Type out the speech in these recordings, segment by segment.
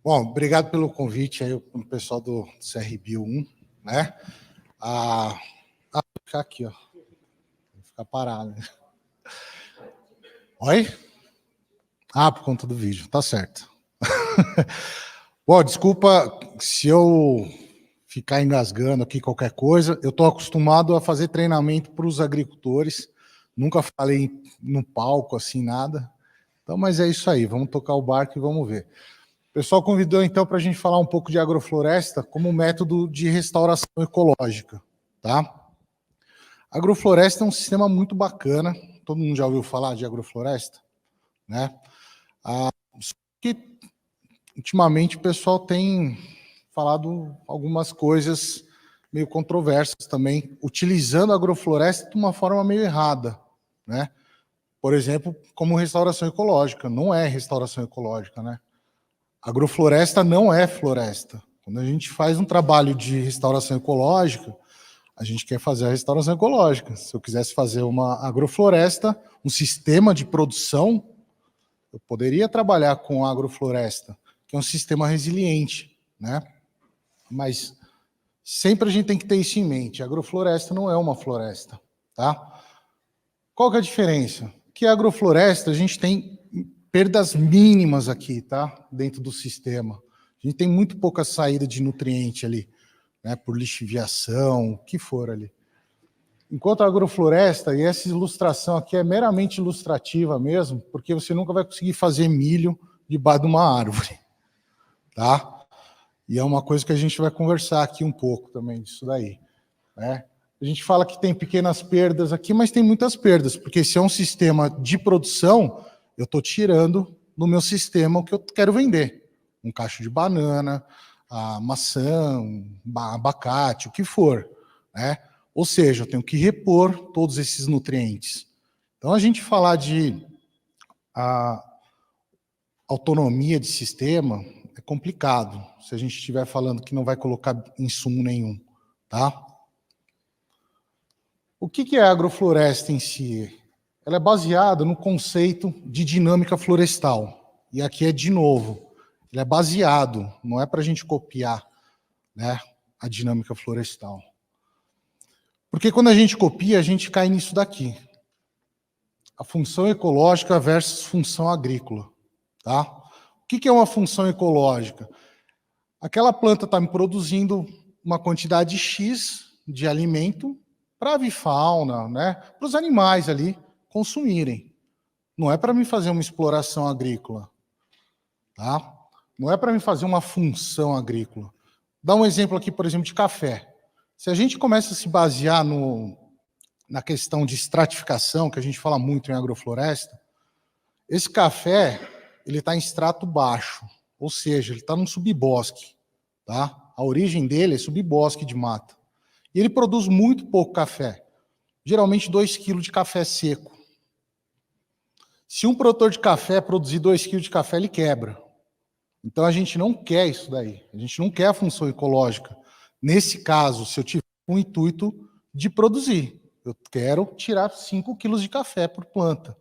Bom, obrigado pelo convite aí, o pessoal do CRBio 1, né? Vou ficar aqui, ó. Vou ficar parado. Oi? Por conta do vídeo, tá certo. Bom, desculpa se eu ficar engasgando aqui qualquer coisa. Eu estou acostumado a fazer treinamento para os agricultores. Nunca falei no palco assim, nada. Então, mas é isso aí, vamos tocar o barco e vamos ver. O pessoal convidou, então, para a gente falar um pouco de agrofloresta como método de restauração ecológica, tá? Agrofloresta é um sistema muito bacana, todo mundo já ouviu falar de agrofloresta, né? Só que, ultimamente, o pessoal tem falado algumas coisas meio controversas também, utilizando a agrofloresta de uma forma meio errada, né? Por exemplo, como restauração ecológica. Não é restauração ecológica, né? Agrofloresta não é floresta. Quando a gente faz um trabalho de restauração ecológica, a gente quer fazer a restauração ecológica. Se eu quisesse fazer uma agrofloresta, um sistema de produção, eu poderia trabalhar com agrofloresta, que é um sistema resiliente, né? Mas sempre a gente tem que ter isso em mente. A agrofloresta não é uma floresta, tá? Qual que é a diferença? Que a agrofloresta, a gente tem perdas mínimas aqui, tá? Dentro do sistema. A gente tem muito pouca saída de nutriente ali, né? Por lixiviação, o que for ali. Enquanto a agrofloresta, e essa ilustração aqui é meramente ilustrativa mesmo, porque você nunca vai conseguir fazer milho debaixo de uma árvore, tá? E é uma coisa que a gente vai conversar aqui um pouco também disso daí, né? A gente fala que tem pequenas perdas aqui, mas tem muitas perdas, porque se é um sistema de produção, eu estou tirando do meu sistema o que eu quero vender. Um cacho de banana, a maçã, abacate, o que for, né? Ou seja, eu tenho que repor todos esses nutrientes. Então, a gente falar de autonomia de sistema é complicado, se a gente estiver falando que não vai colocar insumo nenhum, tá? O que é a agrofloresta em si? Ela é baseada no conceito de dinâmica florestal. E aqui é de novo, ele é baseado, não é para a gente copiar, né, a dinâmica florestal. Porque quando a gente copia, a gente cai nisso daqui. A função ecológica versus função agrícola, tá? O que é uma função ecológica? Aquela planta está me produzindo uma quantidade X de alimento para a avifauna, né, para os animais ali consumirem. Não é para mim fazer uma exploração agrícola, tá? Não é para mim fazer uma função agrícola. Dá um exemplo aqui, por exemplo, de café. Se a gente começa a se basear na questão de estratificação, que a gente fala muito em agrofloresta, esse café ele está em extrato baixo, ou seja, ele está num subbosque, tá? A origem dele é subbosque de mata. E ele produz muito pouco café, geralmente 2 kg de café seco. Se um produtor de café produzir 2 kg de café, ele quebra. Então a gente não quer isso daí, a gente não quer a função ecológica. Nesse caso, se eu tiver o intuito de produzir, eu quero tirar 5 quilos de café por planta.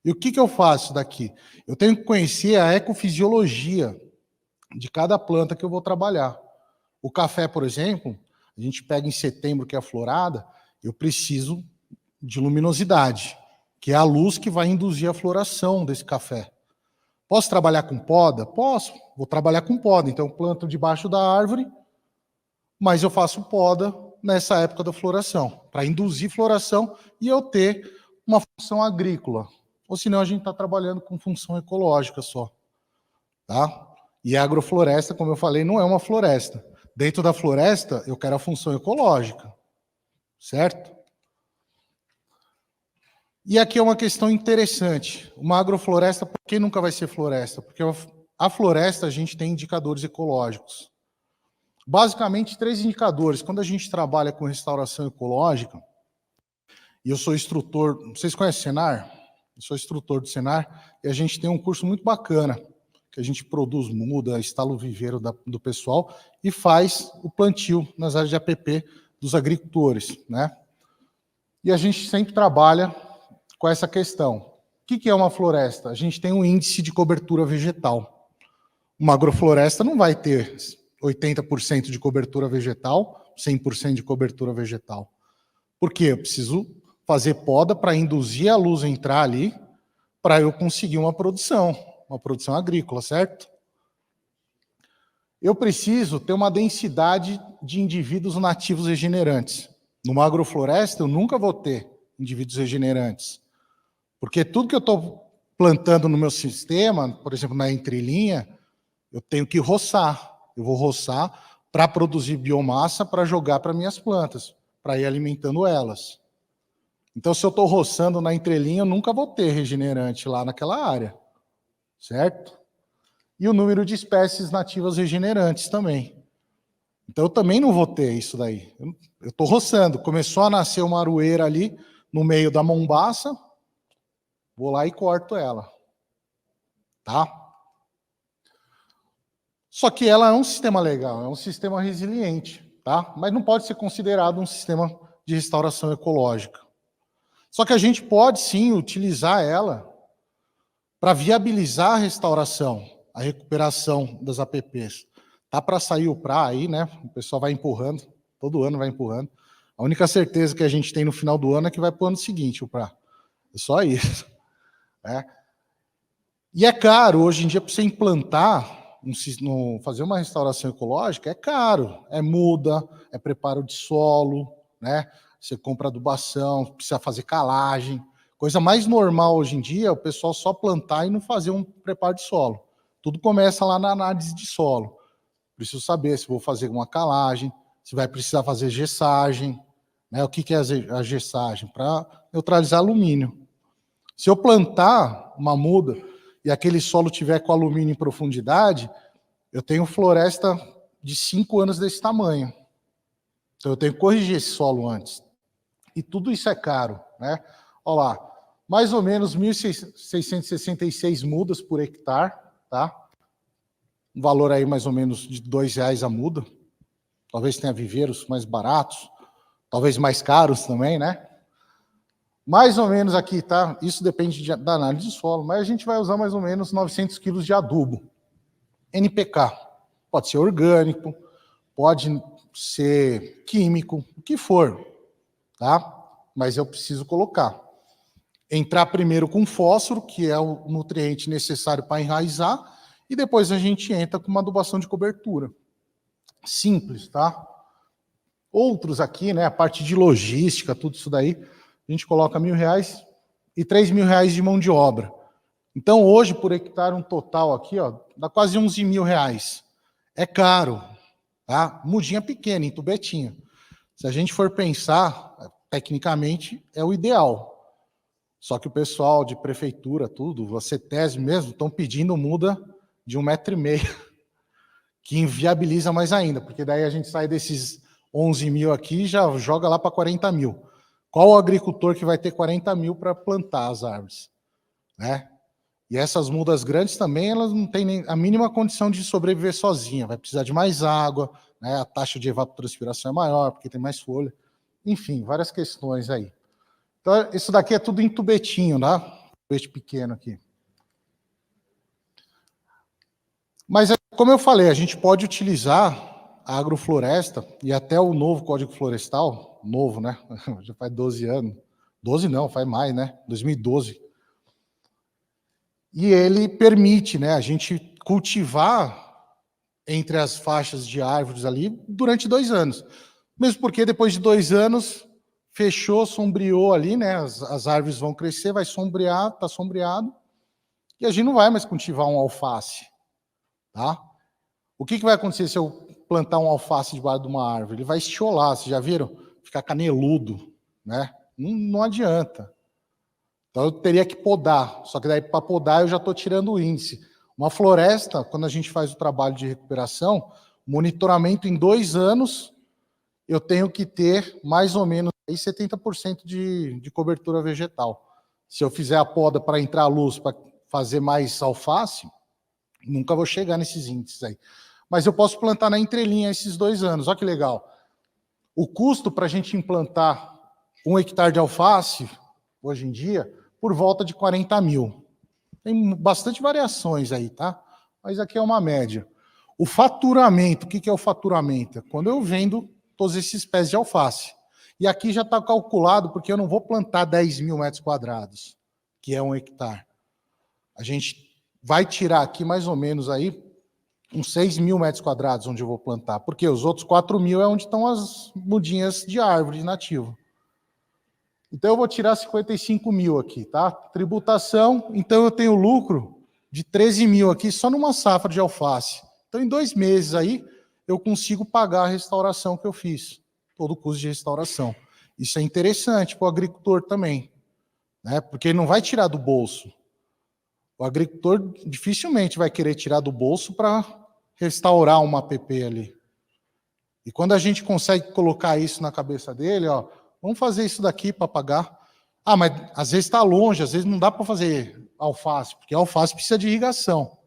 E o que eu faço daqui? Eu tenho que conhecer a ecofisiologia de cada planta que eu vou trabalhar. O café, por exemplo, a gente pega em setembro, que é a florada, eu preciso de luminosidade, que é a luz que vai induzir a floração desse café. Posso trabalhar com poda? Posso, vou trabalhar com poda. Então, eu planto debaixo da árvore, mas eu faço poda nessa época da floração, para induzir floração e eu ter uma função agrícola. Ou senão a gente está trabalhando com função ecológica só, tá? E a agrofloresta, como eu falei, não é uma floresta. Dentro da floresta, eu quero a função ecológica, certo? E aqui é uma questão interessante. Uma agrofloresta, por que nunca vai ser floresta? Porque a floresta, a gente tem indicadores ecológicos. Basicamente, 3 indicadores. Quando a gente trabalha com restauração ecológica, e eu sou instrutor, vocês conhecem o Senar? Eu sou instrutor do Senar, e a gente tem um curso muito bacana, que a gente produz muda, instala o viveiro do pessoal e faz o plantio nas áreas de APP dos agricultores, né? E a gente sempre trabalha com essa questão. O que é uma floresta? A gente tem um índice de cobertura vegetal. Uma agrofloresta não vai ter 80% de cobertura vegetal, 100% de cobertura vegetal. Por quê? Eu preciso fazer poda para induzir a luz a entrar ali, para eu conseguir uma produção agrícola, certo? Eu preciso ter uma densidade de indivíduos nativos regenerantes. Numa agrofloresta, eu nunca vou ter indivíduos regenerantes. Porque tudo que eu estou plantando no meu sistema, por exemplo, na entrelinha, eu tenho que roçar. Eu vou roçar para produzir biomassa para jogar para minhas plantas, para ir alimentando elas. Então, se eu estou roçando na entrelinha, eu nunca vou ter regenerante lá naquela área, certo? E o número de espécies nativas regenerantes também. Então, eu também não vou ter isso daí. Eu estou roçando. Começou a nascer uma aroeira ali no meio da mombaça, vou lá e corto ela. Tá? Só que ela é um sistema legal, é um sistema resiliente, tá? Mas não pode ser considerado um sistema de restauração ecológica. Só que a gente pode, sim, utilizar ela para viabilizar a restauração, a recuperação das APPs. Tá para sair o PRA aí, né? O pessoal vai empurrando, todo ano vai empurrando. A única certeza que a gente tem no final do ano é que vai para o ano seguinte o PRA. É só isso. E é caro, hoje em dia, para você implantar, fazer uma restauração ecológica, é caro. É muda, é preparo de solo, né? Você compra adubação, precisa fazer calagem. Coisa mais normal hoje em dia é o pessoal só plantar e não fazer um preparo de solo. Tudo começa lá na análise de solo. Preciso saber se vou fazer uma calagem, se vai precisar fazer gessagem. Né? O que é a gessagem? Para neutralizar alumínio. Se eu plantar uma muda e aquele solo tiver com alumínio em profundidade, eu tenho floresta de 5 anos desse tamanho. Então eu tenho que corrigir esse solo antes. E tudo isso é caro, né? Olha lá, mais ou menos 1.666 mudas por hectare, tá? Um valor aí mais ou menos de R$2 a muda. Talvez tenha viveiros mais baratos, talvez mais caros também, né? Mais ou menos aqui, tá? Isso depende da análise de solo, mas a gente vai usar mais ou menos 900 quilos de adubo. NPK. Pode ser orgânico, pode ser químico, o que for, tá? Mas eu preciso colocar. Entrar primeiro com fósforo, que é o nutriente necessário para enraizar, e depois a gente entra com uma adubação de cobertura. Simples, tá? Outros aqui, né, a parte de logística, tudo isso daí, a gente coloca R$1.000 e R$3.000 de mão de obra. Então, hoje, por hectare, um total aqui, ó, dá quase R$11.000. É caro, tá? Mudinha pequena, em tubetinho. Se a gente for pensar, tecnicamente, é o ideal. Só que o pessoal de prefeitura, tudo, você CETESB mesmo, estão pedindo muda de 1,5 metro, que inviabiliza mais ainda, porque daí a gente sai desses 11 mil aqui e já joga lá para 40 mil. Qual o agricultor que vai ter 40 mil para plantar as árvores? Né? E essas mudas grandes também, elas não têm nem a mínima condição de sobreviver sozinha, vai precisar de mais água, né? A taxa de evapotranspiração é maior, porque tem mais folha. Enfim, várias questões aí. Então, isso daqui é tudo em tubetinho, né? Tubete pequeno aqui. Mas, como eu falei, a gente pode utilizar a agrofloresta e até o novo Código Florestal, novo, né? Já faz 12 anos. 12 não, faz mais, né? 2012. E ele permite, né, a gente cultivar entre as faixas de árvores ali durante 2 anos. Mesmo porque depois de 2 anos, fechou, sombreou ali, né? As árvores vão crescer, vai sombrear, está sombreado, e a gente não vai mais cultivar um alface, tá? O que vai acontecer se eu plantar um alface debaixo de uma árvore? Ele vai estiolar, vocês já viram? Ficar caneludo, né? Não adianta. Então eu teria que podar, só que daí para podar eu já estou tirando o índice. Uma floresta, quando a gente faz o trabalho de recuperação, monitoramento em 2 anos, eu tenho que ter mais ou menos aí 70% de cobertura vegetal. Se eu fizer a poda para entrar a luz, para fazer mais alface, nunca vou chegar nesses índices aí. Mas eu posso plantar na entrelinha esses 2 anos, olha que legal. O custo para a gente implantar 1 hectare de alface, hoje em dia, por volta de 40 mil. Tem bastante variações aí, tá? mas aqui é uma média. O faturamento, o que é o faturamento? É quando eu vendo todos esses pés de alface. E aqui já está calculado, porque eu não vou plantar 10 mil metros quadrados, que é 1 hectare. A gente vai tirar aqui mais ou menos aí uns 6 mil metros quadrados onde eu vou plantar, porque os outros 4 mil é onde estão as mudinhas de árvore nativa. Então eu vou tirar 55 mil aqui, tá? Tributação, então eu tenho lucro de 13 mil aqui só numa safra de alface. Então em 2 meses aí eu consigo pagar a restauração que eu fiz, todo o custo de restauração. Isso é interessante para o agricultor também, né? Porque ele não vai tirar do bolso. O agricultor dificilmente vai querer tirar do bolso para restaurar uma APP ali. E quando a gente consegue colocar isso na cabeça dele, ó, vamos fazer isso daqui para pagar. Ah, mas às vezes está longe, às vezes não dá para fazer alface, porque alface precisa de irrigação,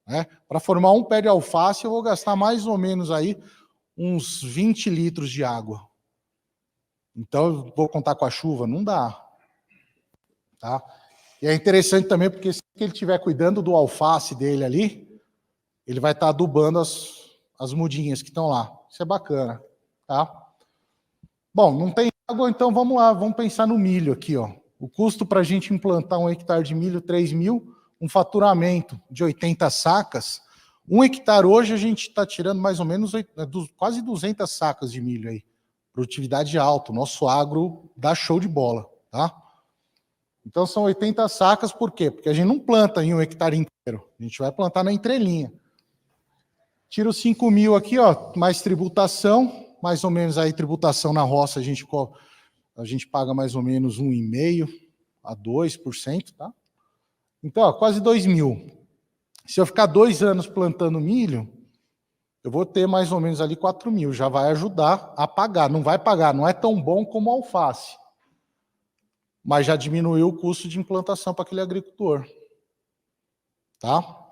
né? Para formar um pé de alface, eu vou gastar mais ou menos aí uns 20 litros de água. Então, eu vou contar com a chuva? Não dá. Tá? E é interessante também, porque se ele estiver cuidando do alface dele ali, ele vai estar adubando as mudinhas que estão lá. Isso é bacana. Tá? Bom, não tem água, então vamos lá, vamos pensar no milho aqui. Ó. O custo para a gente implantar 1 hectare de milho, 3 mil, um faturamento de 80 sacas. 1 hectare hoje a gente está tirando mais ou menos quase 200 sacas de milho aí. Produtividade alta, o nosso agro dá show de bola, tá? Então são 80 sacas, por quê? Porque a gente não planta em 1 hectare inteiro, a gente vai plantar na entrelinha. Tira os 5 mil aqui, ó, mais tributação, mais ou menos aí tributação na roça, a gente paga mais ou menos 1,5% a 2%, tá? Então, ó, quase 2 mil. Se eu ficar 2 anos plantando milho, eu vou ter mais ou menos ali 4 mil, já vai ajudar a pagar. Não vai pagar, não é tão bom como alface, mas já diminuiu o custo de implantação para aquele agricultor. Tá?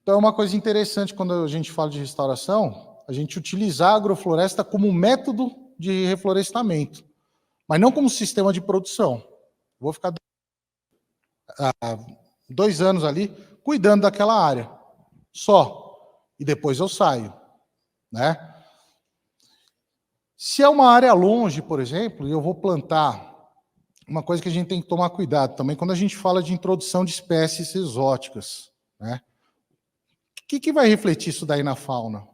Então é uma coisa interessante quando a gente fala de restauração, a gente utilizar a agrofloresta como método de reflorestamento, mas não como sistema de produção. Vou ficar 2 anos ali cuidando daquela área, só. E depois eu saio, né? Se é uma área longe, por exemplo, e eu vou plantar, uma coisa que a gente tem que tomar cuidado também, quando a gente fala de introdução de espécies exóticas, né? O que vai refletir isso daí na fauna?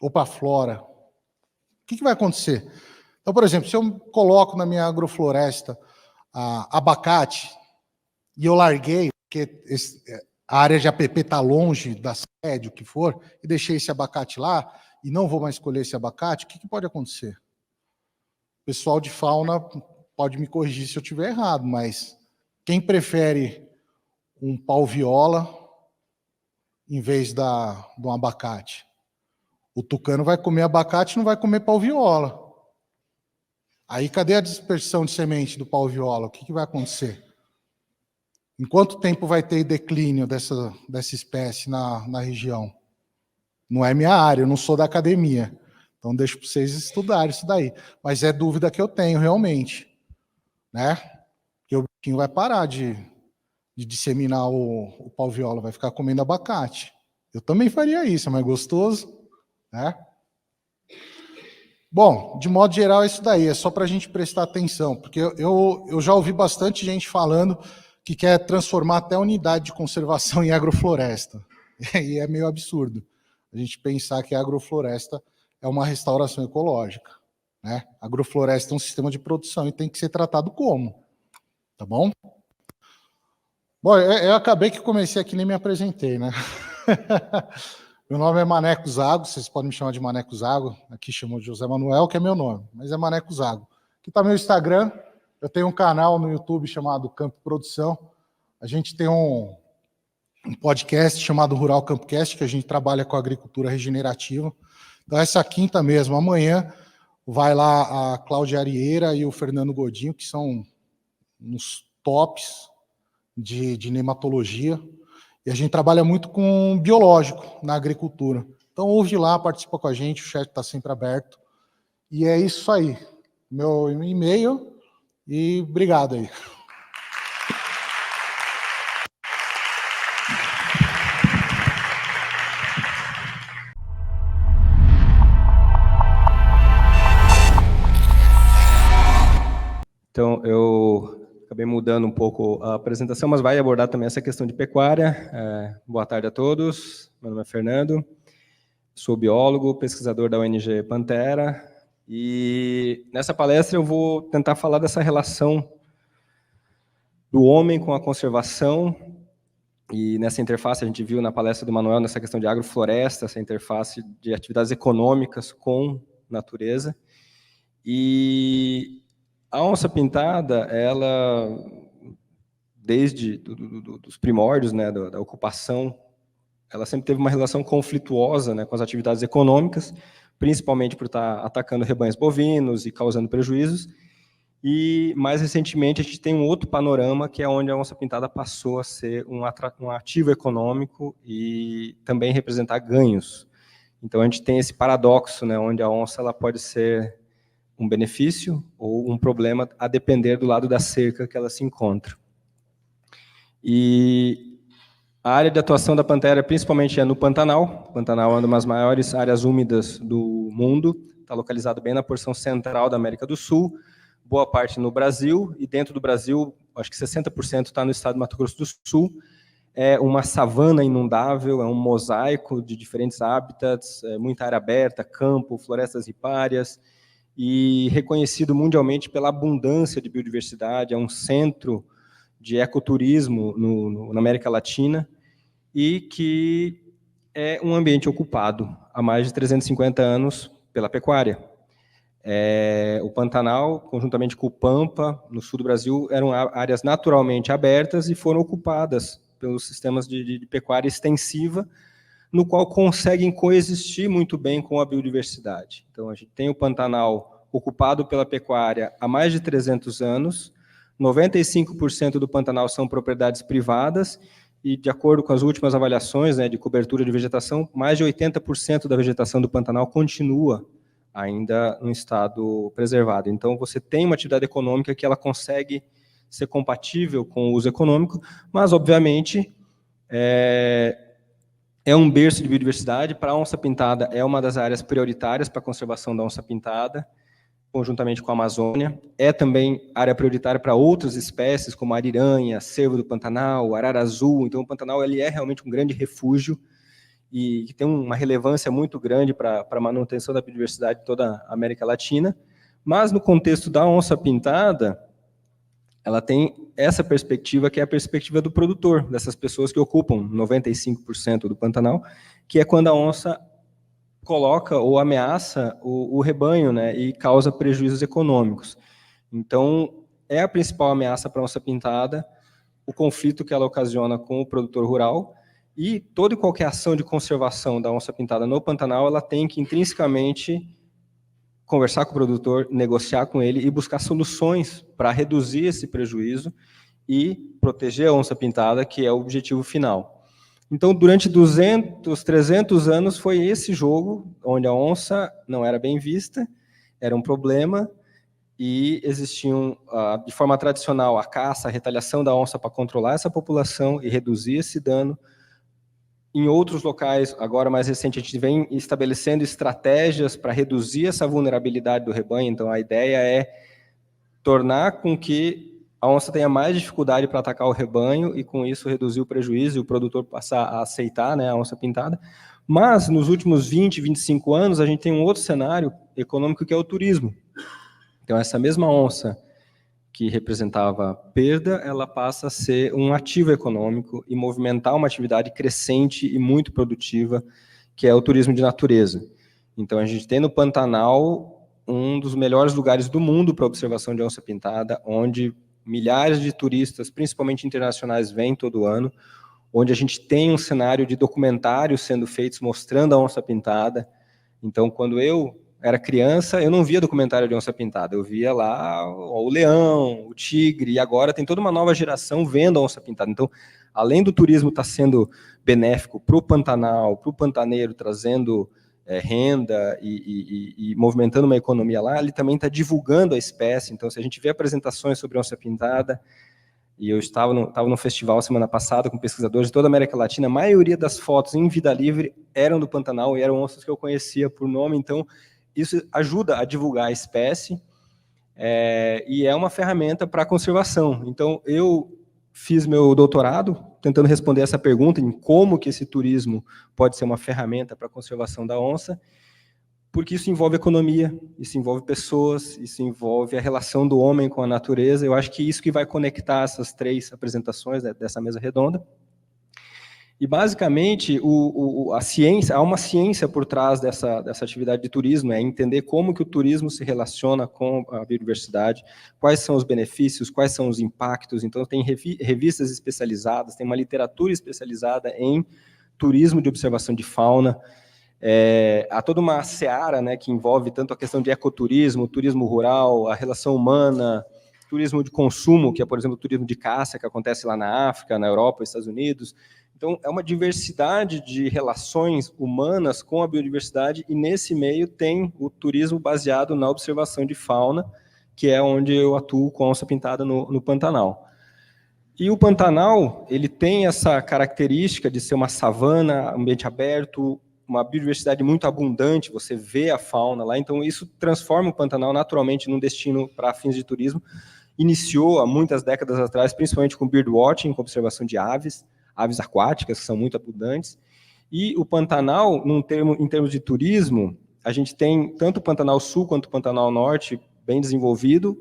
Ou para a flora? O que vai acontecer? Então, por exemplo, se eu coloco na minha agrofloresta abacate, e eu larguei, porque a área de APP está longe da sede, o que for, e deixei esse abacate lá, e não vou mais colher esse abacate, o que pode acontecer? O pessoal de fauna pode me corrigir se eu estiver errado, mas quem prefere um pau-viola em vez de um abacate? O tucano vai comer abacate e não vai comer pau-viola. Aí cadê a dispersão de semente do pau-viola? O que vai acontecer? Em quanto tempo vai ter declínio dessa espécie na região? Não é minha área, eu não sou da academia. Então deixo para vocês estudarem isso daí. Mas é dúvida que eu tenho realmente, né? Que o bichinho vai parar de disseminar o pau-viola, vai ficar comendo abacate. Eu também faria isso, é mais gostoso, né? Bom, de modo geral é isso daí, é só para a gente prestar atenção, porque eu já ouvi bastante gente falando que quer transformar até a unidade de conservação em agrofloresta. E é meio absurdo a gente pensar que a agrofloresta é uma restauração ecológica, né? A agrofloresta é um sistema de produção e tem que ser tratado como, tá bom? Bom, eu acabei que comecei aqui, nem me apresentei, né? Meu nome é Maneco Zago, vocês podem me chamar de Maneco Zago, aqui chamam de José Manuel, que é meu nome, mas é Maneco Zago. Aqui está meu Instagram, eu tenho um canal no YouTube chamado Campo Produção, a gente tem um podcast chamado Rural Campocast, que a gente trabalha com agricultura regenerativa. Então, essa quinta mesmo, amanhã, vai lá a Cláudia Arieira e o Fernando Godinho, que são uns tops de nematologia, e a gente trabalha muito com biológico na agricultura. Então, ouve lá, participa com a gente, o chat está sempre aberto. E é isso aí. Meu e-mail, e obrigado aí. Então, eu acabei mudando um pouco a apresentação, mas vai abordar também essa questão de pecuária. Boa tarde a todos, meu nome é Fernando, sou biólogo, pesquisador da ONG Pantera, e nessa palestra eu vou tentar falar dessa relação do homem com a conservação, e nessa interface a gente viu na palestra do Manuel, nessa questão de agrofloresta, essa interface de atividades econômicas com natureza. E a onça pintada, ela, desde dos primórdios, né, da ocupação, ela sempre teve uma relação conflituosa, né, com as atividades econômicas, principalmente por estar atacando rebanhos bovinos e causando prejuízos. E, mais recentemente, a gente tem um outro panorama, que é onde a onça pintada passou a ser um ativo econômico e também representar ganhos. Então, a gente tem esse paradoxo, né, onde a onça ela pode ser um benefício ou um problema, a depender do lado da cerca que ela se encontra. E a área de atuação da Pantera, principalmente, é no Pantanal. O Pantanal é uma das maiores áreas úmidas do mundo, está localizado bem na porção central da América do Sul, boa parte no Brasil, e dentro do Brasil, acho que 60% está no estado do Mato Grosso do Sul. É uma savana inundável, é um mosaico de diferentes habitats, muita área aberta, campo, florestas ripárias, e reconhecido mundialmente pela abundância de biodiversidade, é um centro de ecoturismo na América Latina, e que é um ambiente ocupado há mais de 350 anos pela pecuária. O Pantanal, conjuntamente com o Pampa, no sul do Brasil, eram áreas naturalmente abertas e foram ocupadas pelos sistemas de pecuária extensiva, no qual conseguem coexistir muito bem com a biodiversidade. Então, a gente tem o Pantanal ocupado pela pecuária há mais de 300 anos, 95% do Pantanal são propriedades privadas, e, de acordo com as últimas avaliações, né, de cobertura de vegetação, mais de 80% da vegetação do Pantanal continua ainda no estado preservado. Então, você tem uma atividade econômica que ela consegue ser compatível com o uso econômico, mas, obviamente, é um berço de biodiversidade. Para a onça-pintada, é uma das áreas prioritárias para a conservação da onça-pintada, conjuntamente com a Amazônia. É também área prioritária para outras espécies, como a ariranha, cervo do Pantanal, arara azul. Então, o Pantanal ele é realmente um grande refúgio e que tem uma relevância muito grande para a manutenção da biodiversidade de toda a América Latina. Mas, no contexto da onça-pintada, ela tem essa perspectiva, que é a perspectiva do produtor, dessas pessoas que ocupam 95% do Pantanal, que é quando a onça coloca ou ameaça o rebanho, né, e causa prejuízos econômicos. Então, é a principal ameaça para a onça-pintada, o conflito que ela ocasiona com o produtor rural, e toda e qualquer ação de conservação da onça-pintada no Pantanal, ela tem que intrinsecamente conversar com o produtor, negociar com ele e buscar soluções para reduzir esse prejuízo e proteger a onça-pintada, que é o objetivo final. Então, durante 200, 300 anos, foi esse jogo onde a onça não era bem vista, era um problema, e existiam, de forma tradicional, a caça, a retaliação da onça para controlar essa população e reduzir esse dano. Em outros locais, agora mais recente, a gente vem estabelecendo estratégias para reduzir essa vulnerabilidade do rebanho. Então, a ideia é tornar com que a onça tenha mais dificuldade para atacar o rebanho e, com isso, reduzir o prejuízo e o produtor passar a aceitar, né, a onça pintada. Mas, nos últimos 20, 25 anos, a gente tem um outro cenário econômico, que é o turismo. Então, essa mesma onça que representava perda, ela passa a ser um ativo econômico e movimentar uma atividade crescente e muito produtiva, que é o turismo de natureza. Então, a gente tem no Pantanal um dos melhores lugares do mundo para observação de onça-pintada, onde milhares de turistas, principalmente internacionais, vêm todo ano, onde a gente tem um cenário de documentários sendo feitos mostrando a onça-pintada. Então, quando eu era criança, eu não via documentário de onça-pintada, eu via lá o leão, o tigre, e agora tem toda uma nova geração vendo a onça-pintada. Então, além do turismo estar sendo benéfico para o Pantanal, para o pantaneiro, trazendo renda e movimentando uma economia lá, ele também está divulgando a espécie. Então, se a gente vê apresentações sobre onça-pintada, e eu estava no festival semana passada com pesquisadores de toda a América Latina, a maioria das fotos em vida livre eram do Pantanal e eram onças que eu conhecia por nome. Então, isso ajuda a divulgar a espécie e é uma ferramenta para conservação. Então, eu fiz meu doutorado tentando responder essa pergunta em como que esse turismo pode ser uma ferramenta para a conservação da onça, porque isso envolve economia, isso envolve pessoas, isso envolve a relação do homem com a natureza. Eu acho que isso que vai conectar essas 3 apresentações, né, dessa mesa redonda. E, basicamente, a ciência, há uma ciência por trás dessa atividade de turismo, entender como que o turismo se relaciona com a biodiversidade, quais são os benefícios, quais são os impactos. Então, tem revistas especializadas, tem uma literatura especializada em turismo de observação de fauna. Há toda uma seara, né, que envolve tanto a questão de ecoturismo, turismo rural, a relação humana, turismo de consumo, que é, por exemplo, o turismo de caça, que acontece lá na África, na Europa, Estados Unidos. Então, é uma diversidade de relações humanas com a biodiversidade, e nesse meio tem o turismo baseado na observação de fauna, que é onde eu atuo com a onça-pintada no Pantanal. E o Pantanal, ele tem essa característica de ser uma savana, ambiente aberto, uma biodiversidade muito abundante, você vê a fauna lá, então isso transforma o Pantanal naturalmente num destino para fins de turismo. Iniciou há muitas décadas atrás, principalmente com birdwatching, com observação de aves aquáticas, que são muito abundantes, e o Pantanal, em termos de turismo, a gente tem tanto o Pantanal Sul quanto o Pantanal Norte bem desenvolvido,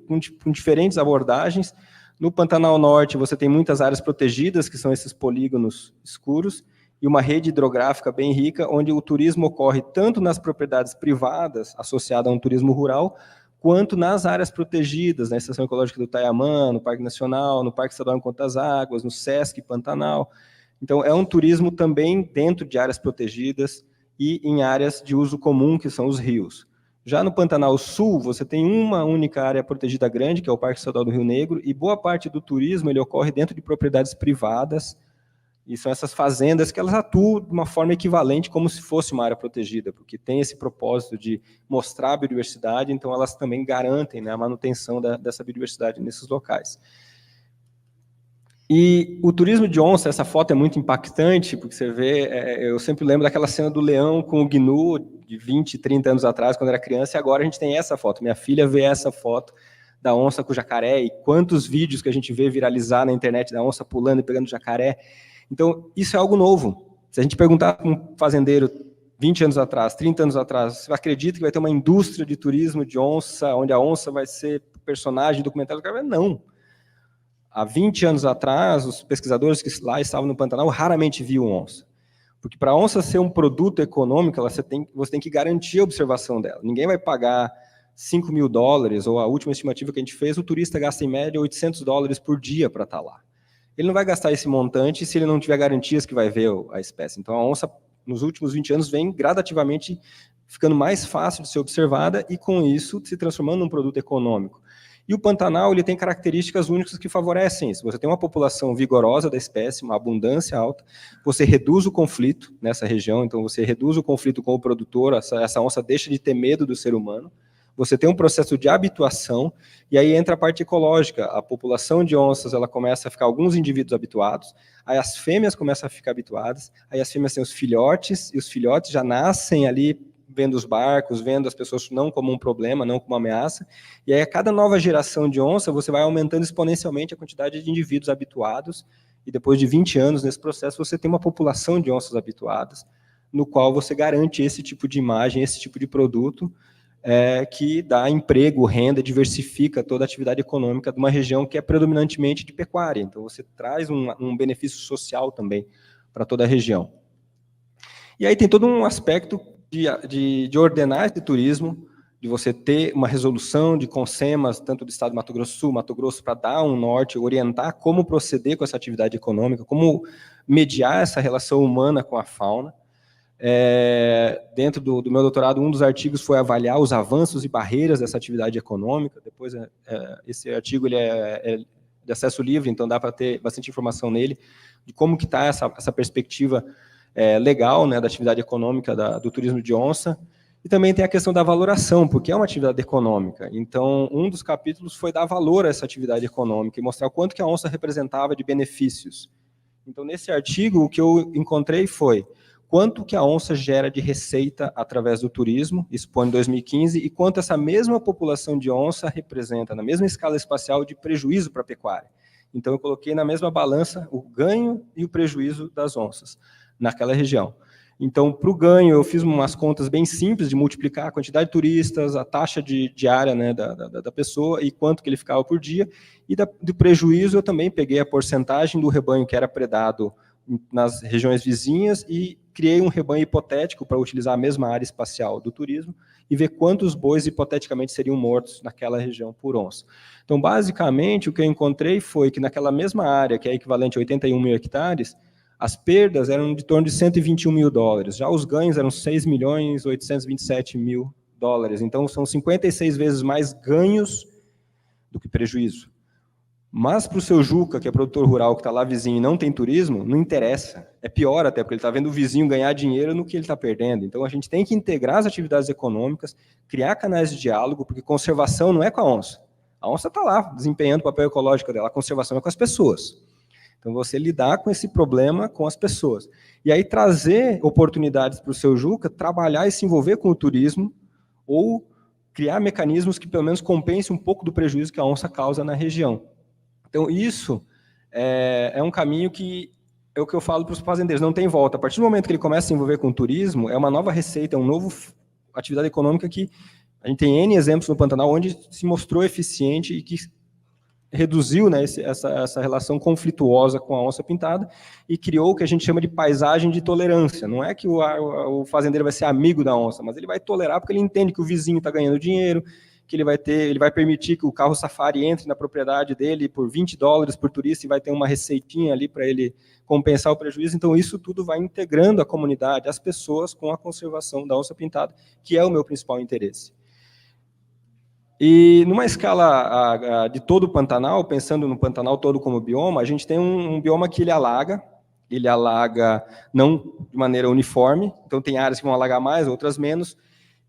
com diferentes abordagens. No Pantanal Norte, você tem muitas áreas protegidas, que são esses polígonos escuros, e uma rede hidrográfica bem rica, onde o turismo ocorre tanto nas propriedades privadas, associada a um turismo rural, quanto nas áreas protegidas, na Estação Ecológica do Taiamã, no Parque Nacional, no Parque Estadual Encontro das Águas, no Sesc Pantanal. Então, é um turismo também dentro de áreas protegidas e em áreas de uso comum, que são os rios. Já no Pantanal Sul, você tem uma única área protegida grande, que é o Parque Estadual do Rio Negro, e boa parte do turismo ele ocorre dentro de propriedades privadas, e são essas fazendas que elas atuam de uma forma equivalente, como se fosse uma área protegida, porque tem esse propósito de mostrar a biodiversidade, então elas também garantem, né, a manutenção dessa biodiversidade nesses locais. E o turismo de onça, essa foto é muito impactante, porque você vê, eu sempre lembro daquela cena do leão com o gnu, de 20, 30 anos atrás, quando era criança, e agora a gente tem essa foto. Minha filha vê essa foto da onça com o jacaré, e quantos vídeos que a gente vê viralizar na internet da onça pulando e pegando jacaré. Então, isso é algo novo. Se a gente perguntar para um fazendeiro 20 anos atrás, 30 anos atrás, você acredita que vai ter uma indústria de turismo de onça, onde a onça vai ser personagem documentário? Não. Há 20 anos atrás, os pesquisadores que lá estavam no Pantanal raramente viam onça. Porque para a onça ser um produto econômico, você tem que garantir a observação dela. Ninguém vai pagar $5.000, ou a última estimativa que a gente fez, o turista gasta em média $800 por dia para estar lá. Ele não vai gastar esse montante se ele não tiver garantias que vai ver a espécie. Então, a onça, nos últimos 20 anos, vem gradativamente ficando mais fácil de ser observada e, com isso, se transformando num produto econômico. E o Pantanal ele tem características únicas que favorecem isso. Você tem uma população vigorosa da espécie, uma abundância alta, você reduz o conflito nessa região, então você reduz o conflito com o produtor, essa onça deixa de ter medo do ser humano, você tem um processo de habituação, e aí entra a parte ecológica. A população de onças ela começa a ficar alguns indivíduos habituados, aí as fêmeas começam a ficar habituadas, aí as fêmeas têm os filhotes, e os filhotes já nascem ali vendo os barcos, vendo as pessoas não como um problema, não como uma ameaça, e aí a cada nova geração de onça, você vai aumentando exponencialmente a quantidade de indivíduos habituados, e depois de 20 anos nesse processo, você tem uma população de onças habituadas, no qual você garante esse tipo de imagem, esse tipo de produto, que dá emprego, renda, diversifica toda a atividade econômica de uma região que é predominantemente de pecuária. Então, você traz um benefício social também para toda a região. E aí tem todo um aspecto de ordenar esse turismo, de você ter uma resolução de consemas, tanto do estado do Mato Grosso do Sul, Mato Grosso, para dar um norte, orientar como proceder com essa atividade econômica, como mediar essa relação humana com a fauna. Dentro do meu doutorado, um dos artigos foi avaliar os avanços e barreiras dessa atividade econômica. Depois, esse artigo ele é de acesso livre, então dá para ter bastante informação nele, de como que está essa perspectiva legal, né, da atividade econômica do turismo de onça. E também tem a questão da valoração, porque é uma atividade econômica. Então, um dos capítulos foi dar valor a essa atividade econômica e mostrar o quanto que a onça representava de benefícios. Então, nesse artigo, o que eu encontrei foi quanto que a onça gera de receita através do turismo, isso foi em 2015, e quanto essa mesma população de onça representa, na mesma escala espacial, de prejuízo para a pecuária. Então, eu coloquei na mesma balança o ganho e o prejuízo das onças naquela região. Então, para o ganho, eu fiz umas contas bem simples de multiplicar a quantidade de turistas, a taxa diária, né, da pessoa e quanto que ele ficava por dia. E do prejuízo, eu também peguei a porcentagem do rebanho que era predado nas regiões vizinhas e criei um rebanho hipotético para utilizar a mesma área espacial do turismo e ver quantos bois hipoteticamente seriam mortos naquela região por onça. Então, basicamente, o que eu encontrei foi que naquela mesma área, que é equivalente a 81 mil hectares, as perdas eram de torno de 121 mil dólares, já os ganhos eram 6 milhões 827 mil dólares, então são 56 vezes mais ganhos do que prejuízo. Mas para o seu Juca, que é produtor rural, que está lá vizinho e não tem turismo, não interessa. É pior até, porque ele está vendo o vizinho ganhar dinheiro no que ele está perdendo. Então, a gente tem que integrar as atividades econômicas, criar canais de diálogo, porque conservação não é com a onça. A onça está lá, desempenhando o papel ecológico dela. A conservação é com as pessoas. Então, você lidar com esse problema com as pessoas. E aí, trazer oportunidades para o seu Juca, trabalhar e se envolver com o turismo, ou criar mecanismos que, pelo menos, compensem um pouco do prejuízo que a onça causa na região. Então, isso é um caminho que é o que eu falo para os fazendeiros, não tem volta. A partir do momento que ele começa a se envolver com o turismo, é uma nova receita, é uma nova atividade econômica que a gente tem N exemplos no Pantanal onde se mostrou eficiente e que reduziu, né, essa relação conflituosa com a onça pintada e criou o que a gente chama de paisagem de tolerância. Não é que o fazendeiro vai ser amigo da onça, mas ele vai tolerar porque ele entende que o vizinho está ganhando dinheiro, que ele vai permitir que o carro safari entre na propriedade dele por 20 dólares por turista e vai ter uma receitinha ali para ele compensar o prejuízo. Então, isso tudo vai integrando a comunidade, as pessoas, com a conservação da onça pintada, que é o meu principal interesse. E numa escala de todo o Pantanal, pensando no Pantanal todo como bioma, a gente tem um bioma que ele alaga não de maneira uniforme, então tem áreas que vão alagar mais, outras menos,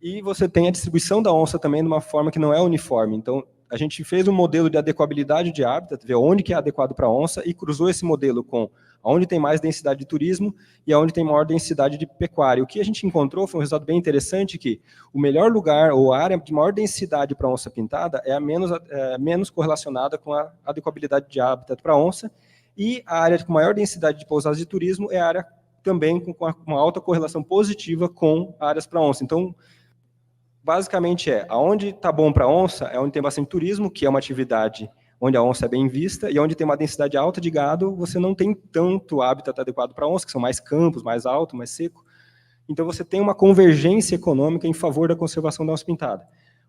e você tem a distribuição da onça também de uma forma que não é uniforme. Então, a gente fez um modelo de adequabilidade de hábitat, ver onde que é adequado para a onça, e cruzou esse modelo com onde tem mais densidade de turismo e onde tem maior densidade de pecuária. O que a gente encontrou foi um resultado bem interessante, que o melhor lugar, ou a área de maior densidade para a onça pintada, é a menos correlacionada com a adequabilidade de hábitat para a onça, e a área com maior densidade de pousadas de turismo é a área também com uma alta correlação positiva com áreas para onça. Então, basicamente aonde está bom para onça é onde tem bastante turismo, que é uma atividade onde a onça é bem vista, e onde tem uma densidade alta de gado, você não tem tanto hábitat adequado para onça, que são mais campos, mais alto, mais seco. Então, você tem uma convergência econômica em favor da conservação da onça pintada.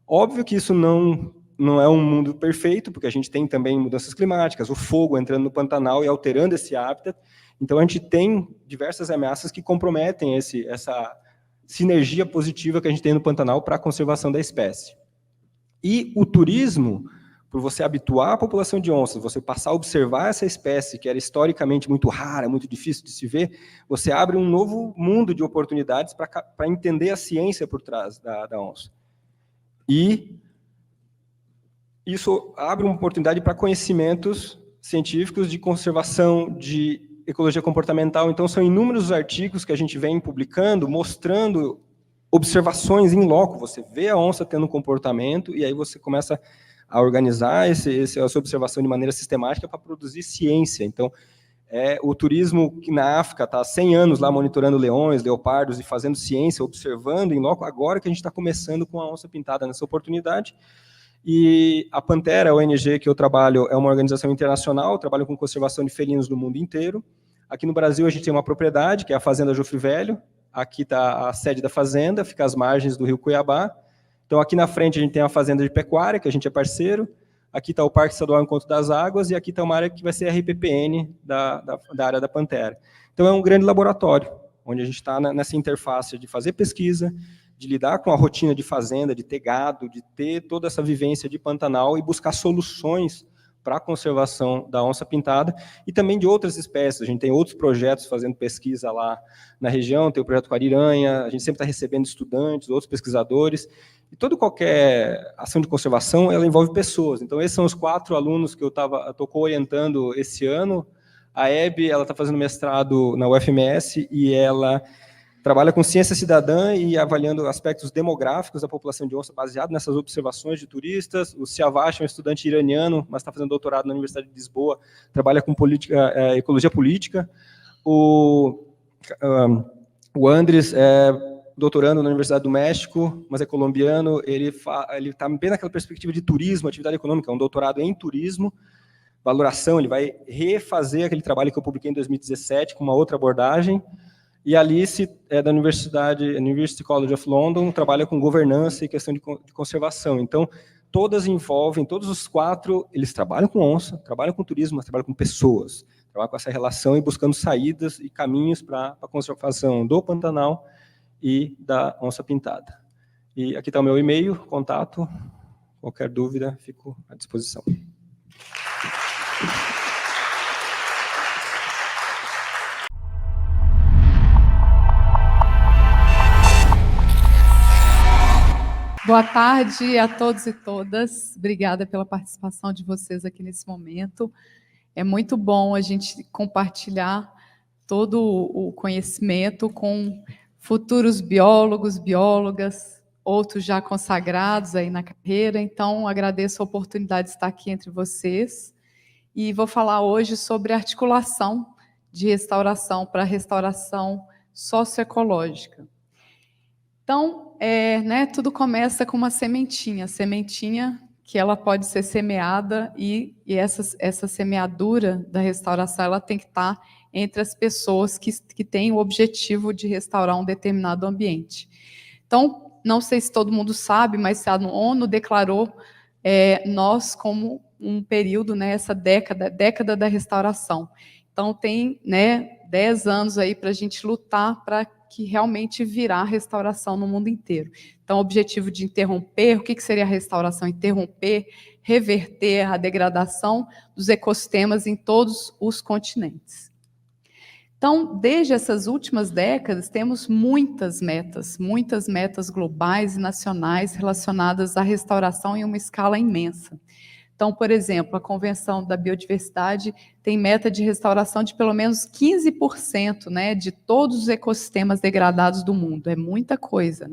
Óbvio que isso não é um mundo perfeito, porque a gente tem também mudanças climáticas, o fogo entrando no Pantanal e alterando esse hábitat. Então, a gente tem diversas ameaças que comprometem essa sinergia positiva que a gente tem no Pantanal para a conservação da espécie. E o turismo, por você habituar a população de onças, você passar a observar essa espécie, que era historicamente muito rara, muito difícil de se ver, você abre um novo mundo de oportunidades para entender a ciência por trás da onça. E isso abre uma oportunidade para conhecimentos científicos de conservação, de ecologia comportamental. Então, são inúmeros artigos que a gente vem publicando, mostrando observações em loco. Você vê a onça tendo um comportamento e aí você começa a organizar essa observação de maneira sistemática para produzir ciência. Então, o turismo que na África está há 100 anos lá monitorando leões, leopardos e fazendo ciência, observando em loco, agora que a gente está começando com a onça pintada nessa oportunidade. E a Pantera, a ONG que eu trabalho, é uma organização internacional, trabalho com conservação de felinos no mundo inteiro. Aqui no Brasil a gente tem uma propriedade, que é a Fazenda Jofre Velho. Aqui está a sede da fazenda, fica às margens do rio Cuiabá. Então aqui na frente a gente tem a Fazenda de Pecuária, que a gente é parceiro. Aqui está o Parque Estadual Encontro das Águas, e aqui está uma área que vai ser a RPPN da área da Pantera. Então é um grande laboratório, onde a gente está nessa interface de fazer pesquisa, de lidar com a rotina de fazenda, de ter gado, de ter toda essa vivência de Pantanal e buscar soluções para a conservação da onça pintada e também de outras espécies. A gente tem outros projetos fazendo pesquisa lá na região, tem o projeto com a ariranha, a gente sempre está recebendo estudantes, outros pesquisadores, e qualquer ação de conservação, ela envolve pessoas. Então, esses são os 4 alunos que eu estou orientando esse ano. A Hebe, ela está fazendo mestrado na UFMS e ela Trabalha com ciência cidadã e avaliando aspectos demográficos da população de onça, baseado nessas observações de turistas. O Siavash é um estudante iraniano, mas está fazendo doutorado na Universidade de Lisboa, trabalha com ecologia política. O Andres é doutorando na Universidade do México, mas é colombiano. Ele está bem naquela perspectiva de turismo, atividade econômica, um doutorado em turismo, valoração. Ele vai refazer aquele trabalho que eu publiquei em 2017 com uma outra abordagem. E a Alice é da University College of London, trabalha com governança e questão de conservação. Então, todas envolvem, todos os 4, eles trabalham com onça, trabalham com turismo, mas trabalham com pessoas. Trabalham com essa relação e buscando saídas e caminhos para a conservação do Pantanal e da onça-pintada. E aqui está o meu e-mail, contato. Qualquer dúvida, fico à disposição. Boa tarde a todos e todas. Obrigada pela participação de vocês aqui nesse momento. É muito bom a gente compartilhar todo o conhecimento com futuros biólogos, biólogas, outros já consagrados aí na carreira. Então, agradeço a oportunidade de estar aqui entre vocês. E vou falar hoje sobre articulação de restauração para restauração socioecológica. Então, tudo começa com uma sementinha que ela pode ser semeada e essa semeadura da restauração ela tem que estar entre as pessoas que têm o objetivo de restaurar um determinado ambiente. Então, não sei se todo mundo sabe, mas a ONU declarou nós como um período, essa década da restauração. Então, tem 10 anos aí para a gente lutar para que realmente virá restauração no mundo inteiro. Então, o objetivo de interromper, o que seria a restauração? Interromper, reverter a degradação dos ecossistemas em todos os continentes. Então, desde essas últimas décadas, temos muitas metas globais e nacionais relacionadas à restauração em uma escala imensa. Então, por exemplo, a Convenção da Biodiversidade tem meta de restauração de pelo menos 15%, de todos os ecossistemas degradados do mundo. É muita coisa,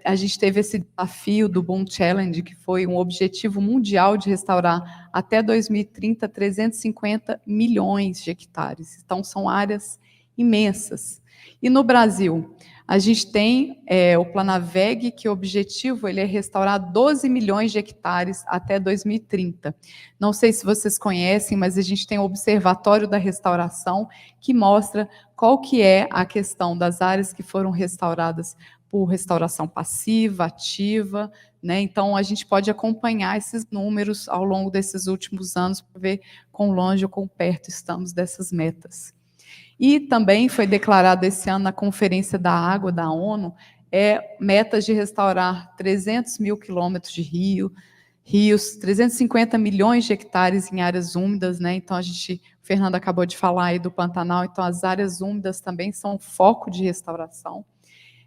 a gente teve esse desafio do Boom Challenge, que foi um objetivo mundial de restaurar até 2030 350 milhões de hectares. Então, são áreas imensas. E no Brasil, a gente tem o Planaveg, que o objetivo é restaurar 12 milhões de hectares até 2030. Não sei se vocês conhecem, mas a gente tem o Observatório da Restauração, que mostra qual que é a questão das áreas que foram restauradas por restauração passiva, ativa, Então, a gente pode acompanhar esses números ao longo desses últimos anos para ver quão longe ou quão perto estamos dessas metas. E também foi declarado esse ano na Conferência da Água da ONU, metas de restaurar 300 mil quilômetros de rios, 350 milhões de hectares em áreas úmidas, Então, o Fernando acabou de falar aí do Pantanal, então as áreas úmidas também são foco de restauração.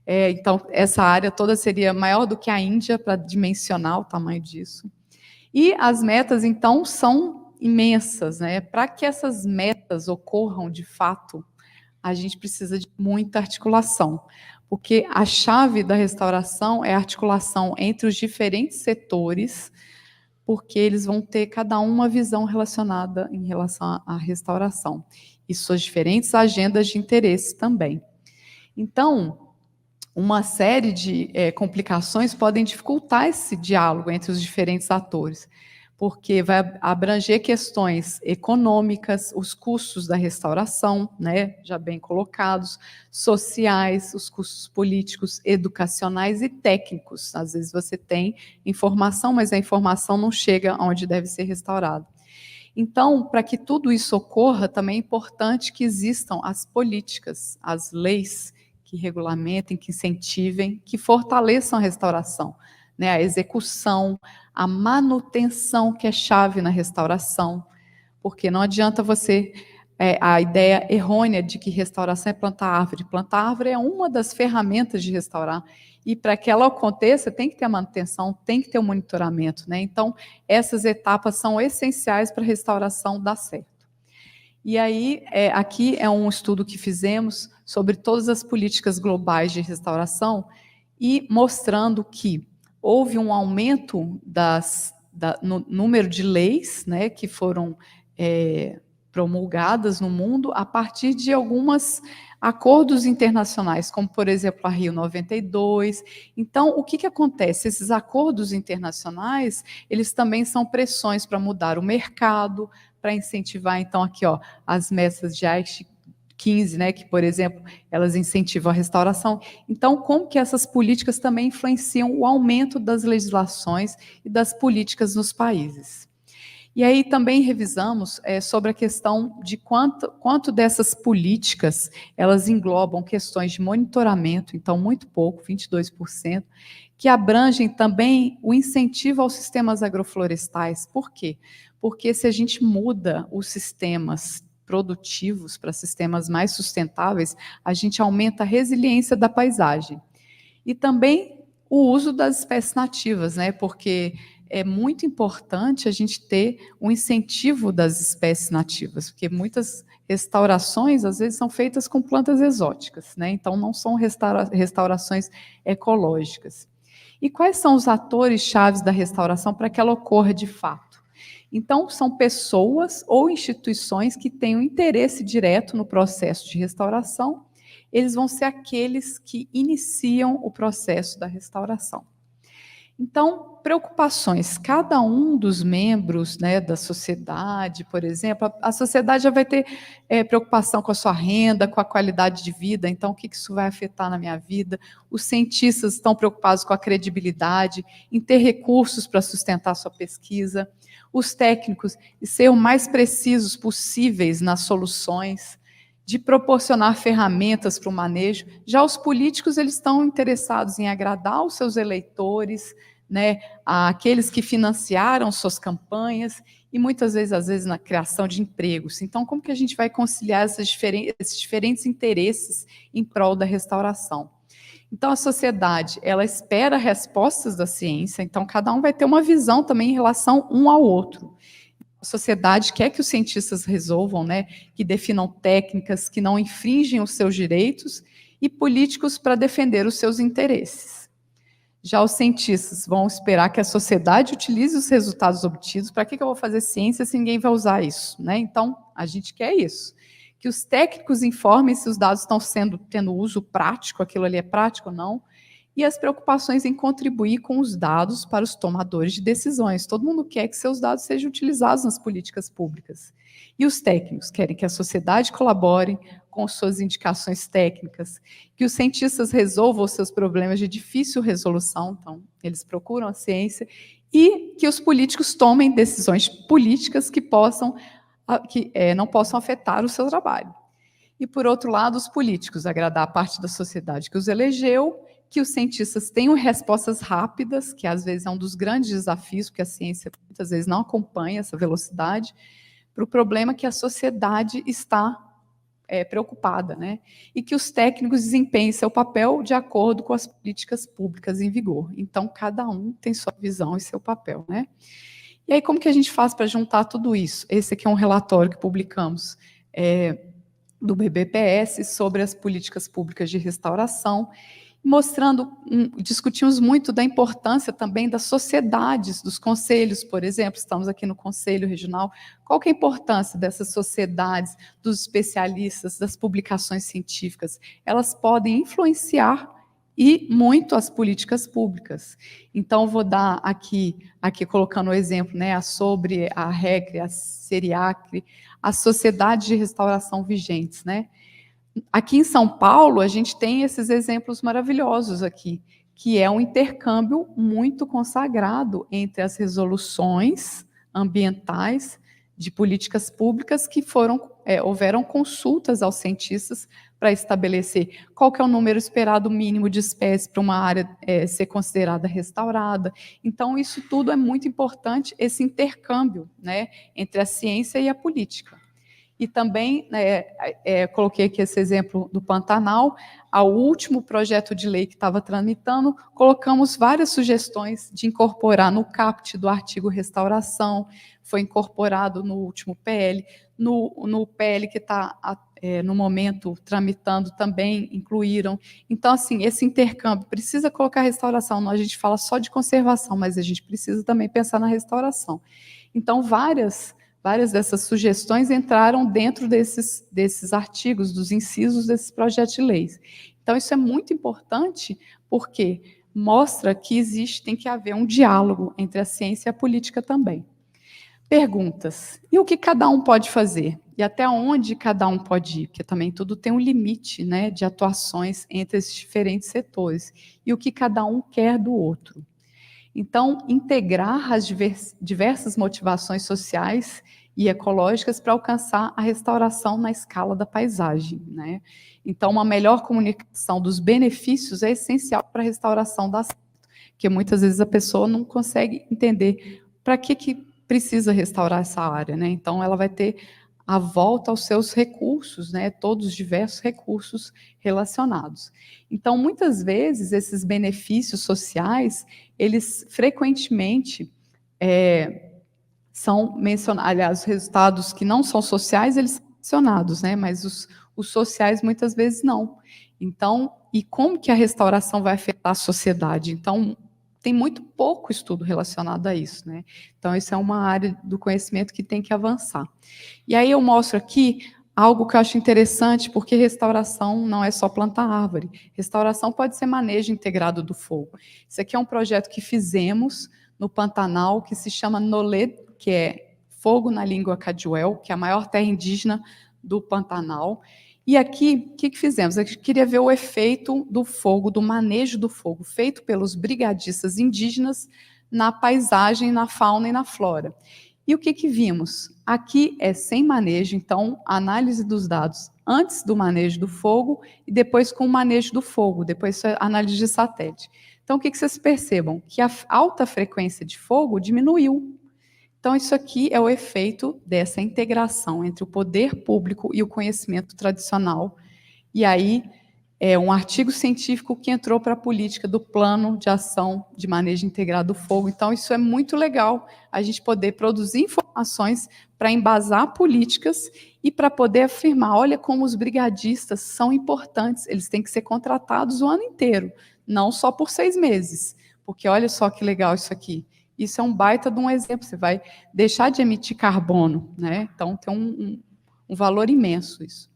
Então, essa área toda seria maior do que a Índia, para dimensionar o tamanho disso. E as metas, então, são imensas, Para que essas metas ocorram de fato, a gente precisa de muita articulação, porque a chave da restauração é a articulação entre os diferentes setores, porque eles vão ter cada uma visão relacionada em relação à restauração, e suas diferentes agendas de interesse também. Então, uma série de complicações podem dificultar esse diálogo entre os diferentes atores, porque vai abranger questões econômicas, os custos da restauração, já bem colocados, sociais, os custos políticos, educacionais e técnicos. Às vezes você tem informação, mas a informação não chega onde deve ser restaurada. Então, para que tudo isso ocorra, também é importante que existam as políticas, as leis que regulamentem, que incentivem, que fortaleçam a restauração, a execução, a manutenção, que é chave na restauração, porque não adianta você, a ideia errônea de que restauração é plantar árvore. Plantar árvore é uma das ferramentas de restaurar, e para que ela aconteça, tem que ter a manutenção, tem que ter o monitoramento, Então, essas etapas são essenciais para a restauração dar certo. E aí, aqui é um estudo que fizemos sobre todas as políticas globais de restauração e mostrando que houve um aumento no número de leis, né, que foram promulgadas no mundo a partir de alguns acordos internacionais, como, por exemplo, a Rio 92. Então, o que acontece? Esses acordos internacionais, eles também são pressões para mudar o mercado, para incentivar, então, aqui, ó, as metas de Aichi 15, né, que, por exemplo, elas incentivam a restauração. Então, como que essas políticas também influenciam o aumento das legislações e das políticas nos países? E aí também revisamos sobre a questão de quanto dessas políticas elas englobam questões de monitoramento, então muito pouco, 22%, que abrangem também o incentivo aos sistemas agroflorestais. Por quê? Porque se a gente muda os sistemas produtivos para sistemas mais sustentáveis, a gente aumenta a resiliência da paisagem. E também o uso das espécies nativas, né? Porque é muito importante a gente ter um incentivo das espécies nativas, porque muitas restaurações, às vezes, são feitas com plantas exóticas, né? Então, não são restaurações ecológicas. E quais são os atores chaves da restauração para que ela ocorra de fato? Então, são pessoas ou instituições que têm um interesse direto no processo de restauração, eles vão ser aqueles que iniciam o processo da restauração. Então, preocupações, cada um dos membros, né, da sociedade, por exemplo, a sociedade já vai ter preocupação com a sua renda, com a qualidade de vida, então o que isso vai afetar na minha vida? Os cientistas estão preocupados com a credibilidade, em ter recursos para sustentar a sua pesquisa, os técnicos, em ser o mais precisos possíveis nas soluções, de proporcionar ferramentas para o manejo. Já os políticos, eles estão interessados em agradar os seus eleitores, né, aqueles que financiaram suas campanhas, e muitas vezes, às vezes, na criação de empregos. Então, como que a gente vai conciliar esses diferentes interesses em prol da restauração? Então, a sociedade, ela espera respostas da ciência, então cada um vai ter uma visão também em relação um ao outro. A sociedade quer que os cientistas resolvam, né, que definam técnicas que não infringem os seus direitos e políticos para defender os seus interesses. Já os cientistas vão esperar que a sociedade utilize os resultados obtidos. Para que eu vou fazer ciência se ninguém vai usar isso, né? Então, a gente quer isso. Que os técnicos informem se os dados estão tendo uso prático, aquilo ali é prático ou não, e as preocupações em contribuir com os dados para os tomadores de decisões. Todo mundo quer que seus dados sejam utilizados nas políticas públicas. E os técnicos querem que a sociedade colabore com suas indicações técnicas, que os cientistas resolvam os seus problemas de difícil resolução, então, eles procuram a ciência, e que os políticos tomem decisões políticas que não possam afetar o seu trabalho. E, por outro lado, os políticos, agradar a parte da sociedade que os elegeu, que os cientistas tenham respostas rápidas, que às vezes é um dos grandes desafios, porque a ciência muitas vezes não acompanha essa velocidade, para o problema que a sociedade está preocupada, né? E que os técnicos desempenhem seu papel de acordo com as políticas públicas em vigor. Então, cada um tem sua visão e seu papel, né? E aí, como que a gente faz para juntar tudo isso? Esse aqui é um relatório que publicamos do BBPS sobre as políticas públicas de restauração, mostrando, discutimos muito da importância também das sociedades, dos conselhos, por exemplo, estamos aqui no Conselho Regional, qual que é a importância dessas sociedades, dos especialistas, das publicações científicas? Elas podem influenciar e muito as políticas públicas. Então, vou dar aqui colocando o exemplo, né, sobre a RECRE, a CERIACRE, as sociedades de restauração vigentes, né? Aqui em São Paulo, a gente tem esses exemplos maravilhosos aqui, que é um intercâmbio muito consagrado entre as resoluções ambientais de políticas públicas que houveram consultas aos cientistas para estabelecer qual que é o número esperado mínimo de espécies para uma área ser considerada restaurada. Então, isso tudo é muito importante, esse intercâmbio, né, entre a ciência e a política. E também, coloquei aqui esse exemplo do Pantanal, ao último projeto de lei que estava tramitando, colocamos várias sugestões de incorporar no caput do artigo restauração, foi incorporado no último PL, no PL que está no momento tramitando também incluíram. Então, assim, esse intercâmbio precisa colocar restauração. Não, a gente fala só de conservação, mas a gente precisa também pensar na restauração. Então, várias dessas sugestões entraram dentro desses artigos, dos incisos desses projetos de leis. Então, isso é muito importante, porque mostra que tem que haver um diálogo entre a ciência e a política também. Perguntas. E o que cada um pode fazer? E até onde cada um pode ir? Porque também tudo tem um limite, né, de atuações entre esses diferentes setores. E o que cada um quer do outro. Então, integrar as diversas motivações sociais e ecológicas para alcançar a restauração na escala da paisagem, né? Então, uma melhor comunicação dos benefícios é essencial para a restauração da cidade, porque muitas vezes a pessoa não consegue entender para que precisa restaurar essa área, né? Então, ela vai ter a volta aos seus recursos, né? Todos os diversos recursos relacionados. Então, muitas vezes, esses benefícios sociais, eles frequentemente são mencionados, aliás, os resultados que não são sociais, eles são mencionados, né? Mas os sociais, muitas vezes, não. Então, e como que a restauração vai afetar a sociedade? Então, tem muito pouco estudo relacionado a isso, né? Então, isso é uma área do conhecimento que tem que avançar. E aí eu mostro aqui algo que eu acho interessante, porque restauração não é só plantar árvore. Restauração pode ser manejo integrado do fogo. Isso aqui é um projeto que fizemos no Pantanal, que se chama Nolé, que é fogo na língua Caduel, que é a maior terra indígena do Pantanal. E aqui, o que fizemos? Eu queria ver o efeito do fogo, do manejo do fogo, feito pelos brigadistas indígenas na paisagem, na fauna e na flora. E o que vimos? Aqui é sem manejo, então, a análise dos dados antes do manejo do fogo e depois com o manejo do fogo, depois a análise de satélite. Então, o que vocês percebam? Que a alta frequência de fogo diminuiu. Então, isso aqui é o efeito dessa integração entre o poder público e o conhecimento tradicional. E aí, é um artigo científico que entrou para a política do Plano de Ação de Manejo Integrado do Fogo. Então, isso é muito legal, a gente poder produzir informações para embasar políticas e para poder afirmar, olha como os brigadistas são importantes, eles têm que ser contratados o ano inteiro, não só por 6 meses, porque olha só que legal isso aqui. Isso é um baita de um exemplo, você vai deixar de emitir carbono, né? Então, tem um valor imenso isso.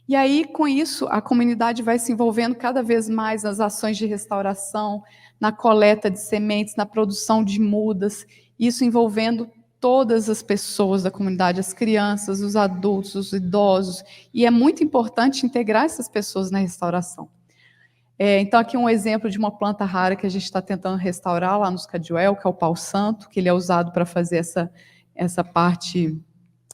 E aí, com isso, a comunidade vai se envolvendo cada vez mais nas ações de restauração, na coleta de sementes, na produção de mudas, isso envolvendo todas as pessoas da comunidade, as crianças, os adultos, os idosos, e é muito importante integrar essas pessoas na restauração. Então, aqui um exemplo de uma planta rara que a gente está tentando restaurar lá nos Caduel, que é o pau-santo, que ele é usado para fazer essa parte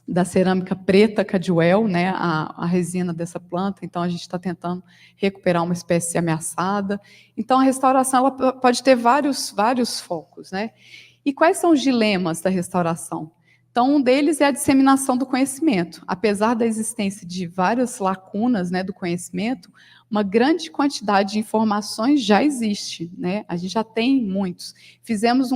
da cerâmica preta Caduel, né, a resina dessa planta. Então, a gente está tentando recuperar uma espécie ameaçada. Então, a restauração ela pode ter vários focos, né? E quais são os dilemas da restauração? Então, um deles é a disseminação do conhecimento. Apesar da existência de várias lacunas, né, do conhecimento, uma grande quantidade de informações já existe, né? A gente já tem muitos. Publicamos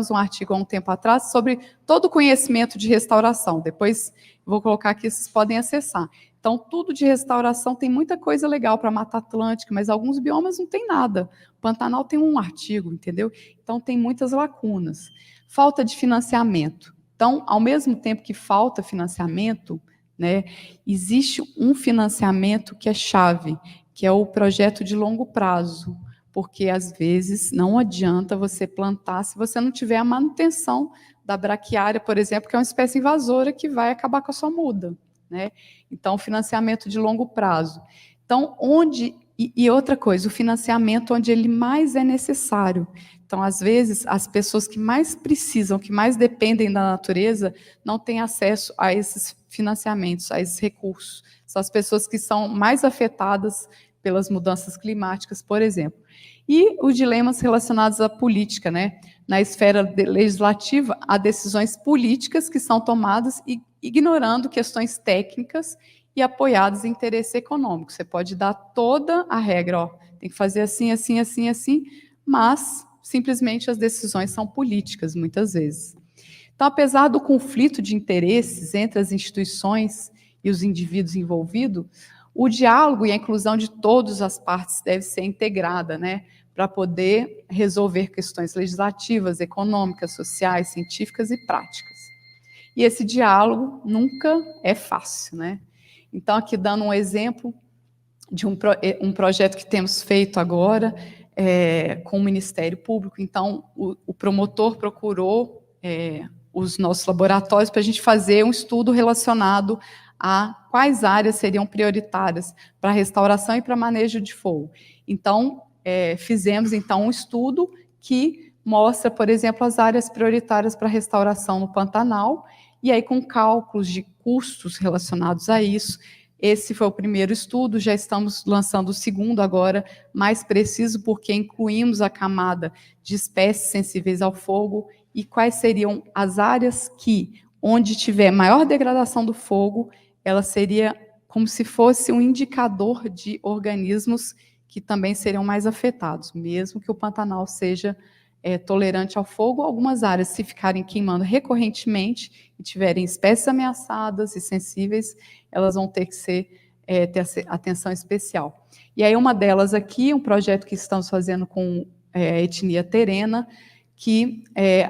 um artigo há um tempo atrás sobre todo o conhecimento de restauração. Depois vou colocar aqui, vocês podem acessar. Então, tudo de restauração tem muita coisa legal para a Mata Atlântica, mas alguns biomas não tem nada. O Pantanal tem um artigo, entendeu? Então, tem muitas lacunas. Falta de financiamento. Então, ao mesmo tempo que falta financiamento, né, existe um financiamento que é chave, que é o projeto de longo prazo, porque às vezes não adianta você plantar se você não tiver a manutenção da braquiária, por exemplo, que é uma espécie invasora que vai acabar com a sua muda, né? Então, financiamento de longo prazo. Então, e outra coisa, o financiamento onde ele mais é necessário. Então, às vezes, as pessoas que mais precisam, que mais dependem da natureza, não têm acesso a esses financiamentos, a esses recursos. São as pessoas que são mais afetadas pelas mudanças climáticas, por exemplo. E os dilemas relacionados à política, né? Na esfera legislativa, há decisões políticas que são tomadas ignorando questões técnicas e apoiadas em interesse econômico. Você pode dar toda a regra, ó, tem que fazer assim, assim, assim, assim, mas simplesmente as decisões são políticas, muitas vezes. Então, apesar do conflito de interesses entre as instituições e os indivíduos envolvidos, o diálogo e a inclusão de todas as partes deve ser integrada, né, para poder resolver questões legislativas, econômicas, sociais, científicas e práticas. E esse diálogo nunca é fácil, né? Então, aqui dando um exemplo de um projeto que temos feito agora com o Ministério Público. Então, o promotor procurou os nossos laboratórios para a gente fazer um estudo relacionado a quais áreas seriam prioritárias para restauração e para manejo de fogo. Então, fizemos então um estudo que mostra, por exemplo, as áreas prioritárias para restauração no Pantanal, e aí com cálculos de custos relacionados a isso. Esse foi o primeiro estudo, já estamos lançando o segundo agora, mais preciso, porque incluímos a camada de espécies sensíveis ao fogo e quais seriam as áreas que, onde tiver maior degradação do fogo, ela seria como se fosse um indicador de organismos que também seriam mais afetados, mesmo que o Pantanal seja tolerante ao fogo. Algumas áreas, se ficarem queimando recorrentemente e tiverem espécies ameaçadas e sensíveis, elas vão ter que ter atenção especial. E aí uma delas aqui, um projeto que estamos fazendo com a etnia terena, que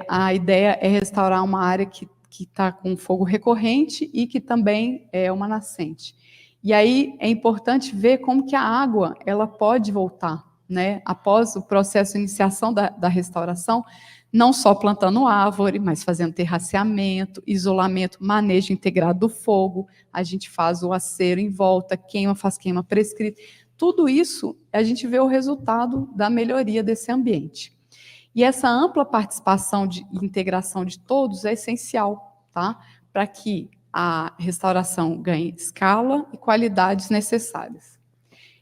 a ideia é restaurar uma área que está com fogo recorrente e que também é uma nascente. E aí é importante ver como que a água ela pode voltar, né, após o processo de iniciação da restauração, não só plantando árvore, mas fazendo terraceamento, isolamento, manejo integrado do fogo, a gente faz o acero em volta, faz queima prescrita. Tudo isso, a gente vê o resultado da melhoria desse ambiente. E essa ampla participação e integração de todos é essencial, tá? Para que a restauração ganhe escala e qualidades necessárias.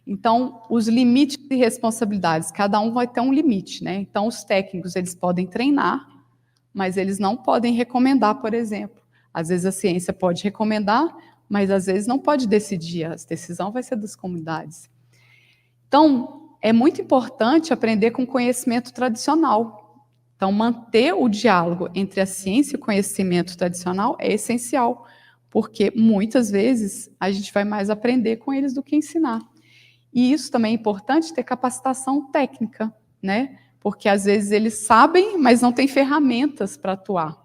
Então, os limites e responsabilidades, cada um vai ter um limite, né? Então, os técnicos, eles podem treinar, mas eles não podem recomendar, por exemplo. Às vezes a ciência pode recomendar, mas às vezes não pode decidir, a decisão vai ser das comunidades. Então, é muito importante aprender com conhecimento tradicional. Então, manter o diálogo entre a ciência e o conhecimento tradicional é essencial, porque muitas vezes a gente vai mais aprender com eles do que ensinar. E isso também é importante, ter capacitação técnica, né? Porque às vezes eles sabem, mas não têm ferramentas para atuar.